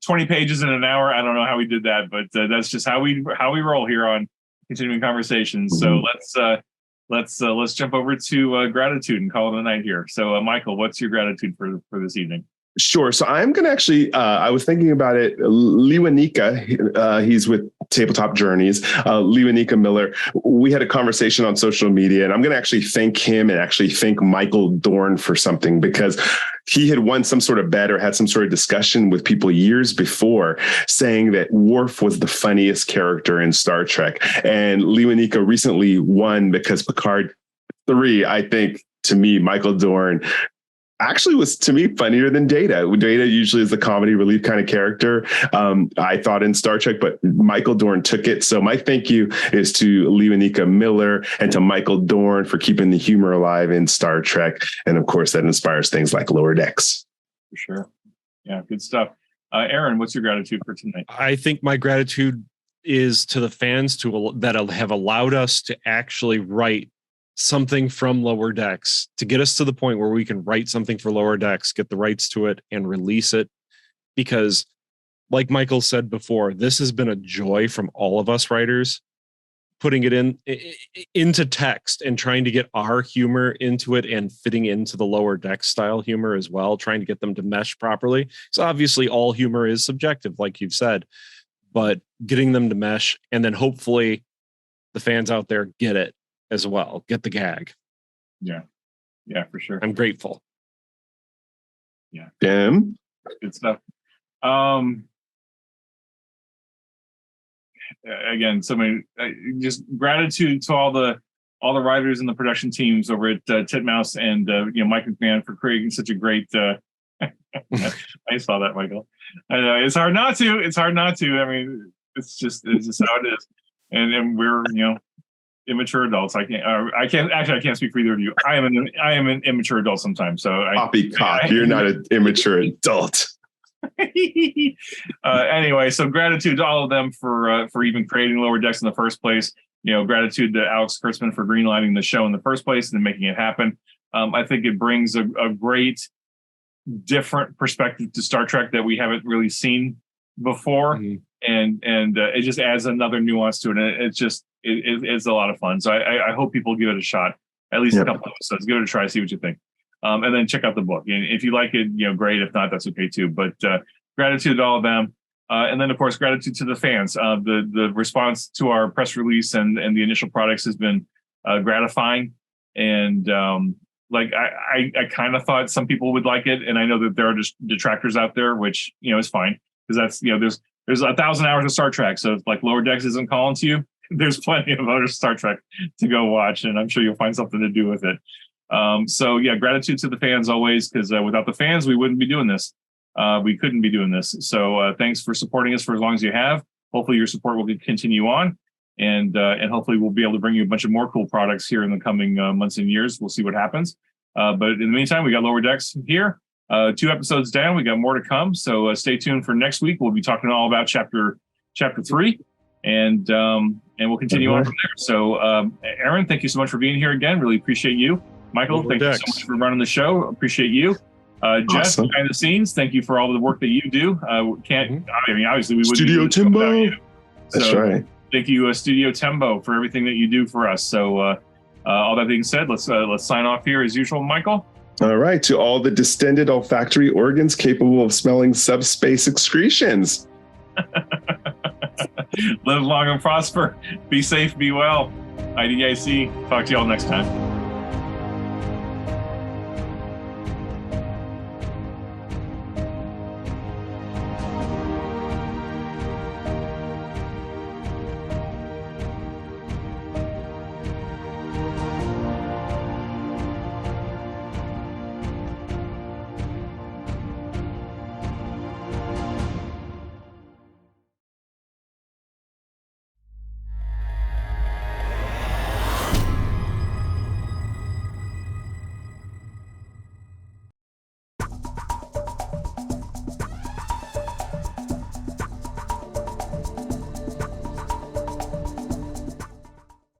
20 pages in an hour. I don't know how we did that, but that's just how we roll here on Continuing Conversations. So let's jump over to gratitude and call it a night here. So Michael, what's your gratitude for this evening? Sure. So I'm going to actually, I was thinking about it. Liwanika, he's with Tabletop Journeys, Liwanika Miller. We had a conversation on social media, and I'm going to actually thank him and actually thank Michael Dorn for something, because he had won some sort of bet or had some sort of discussion with people years before saying that Worf was the funniest character in Star Trek. And Liwanika recently won because Picard 3, I think, to me, Michael Dorn actually was, to me, funnier than Data. Data usually is the comedy relief kind of character, I thought, in Star Trek, but Michael Dorn took it. So my thank you is to Liwanika Miller and to Michael Dorn for keeping the humor alive in Star Trek. And of course, that inspires things like Lower Decks. For sure. Yeah, good stuff. Aaron, what's your gratitude for tonight? I think my gratitude is to the fans that have allowed us to actually write something from Lower Decks, to get us to the point where we can write something for Lower Decks, get the rights to it, and release it. Because like Michael said before, this has been a joy from all of us writers, putting it into text and trying to get our humor into it and fitting into the Lower Decks style humor as well, trying to get them to mesh properly. So obviously all humor is subjective, like you've said, but getting them to mesh, and then hopefully the fans out there get it as well, get the gag. Yeah, for sure. I'm grateful. Yeah, Tim, good stuff. Again, so many, just gratitude to all the writers and the production teams over at Titmouse and Mike McMahon for creating such a great. I saw that, Michael. I know it's hard not to. I mean, it's just how it is, and we're immature adults. I can't speak for either of you. I am an immature adult sometimes. So poppycock, you're not an immature adult. Anyway, so gratitude to all of them for even creating Lower Decks in the first place. Gratitude to Alex Kurtzman for greenlighting the show in the first place and making it happen. I think it brings a great different perspective to Star Trek that we haven't really seen before. And it just adds another nuance to it. And it's a lot of fun. So I hope people give it a shot, at least a couple episodes. Give it a try, see what you think. And then check out the book. And if you like it, great. If not, that's okay too. But gratitude to all of them. And then, of course, gratitude to the fans. The response to our press release and the initial products has been gratifying. And I kind of thought some people would like it. And I know that there are just detractors out there, which, is fine. Because that's, there's 1,000 hours of Star Trek. So if Lower Decks isn't calling to you, there's plenty of other Star Trek to go watch. And I'm sure you'll find something to do with it. So gratitude to the fans always, because without the fans, we wouldn't be doing this. We couldn't be doing this. So thanks for supporting us for as long as you have. Hopefully your support will continue on. And hopefully we'll be able to bring you a bunch of more cool products here in the coming months and years. We'll see what happens. But in the meantime, we got Lower Decks here. 2 episodes down. We got more to come. So stay tuned for next week. We'll be talking all about chapter 3, and we'll continue on from there. So, Aaron, thank you so much for being here again. Really appreciate you. Michael, thank you so much for running the show. Appreciate you. Jeff, behind the scenes, thank you for all the work that you do. I mean, obviously, we wouldn't Studio Tembo. Without you. That's right. Thank you, Studio Tembo, for everything that you do for us. So, all that being said, let's sign off here as usual, Michael. All right. To all the distended olfactory organs capable of smelling subspace excretions. Live long and prosper. Be safe. Be well. IDIC. Talk to y'all next time.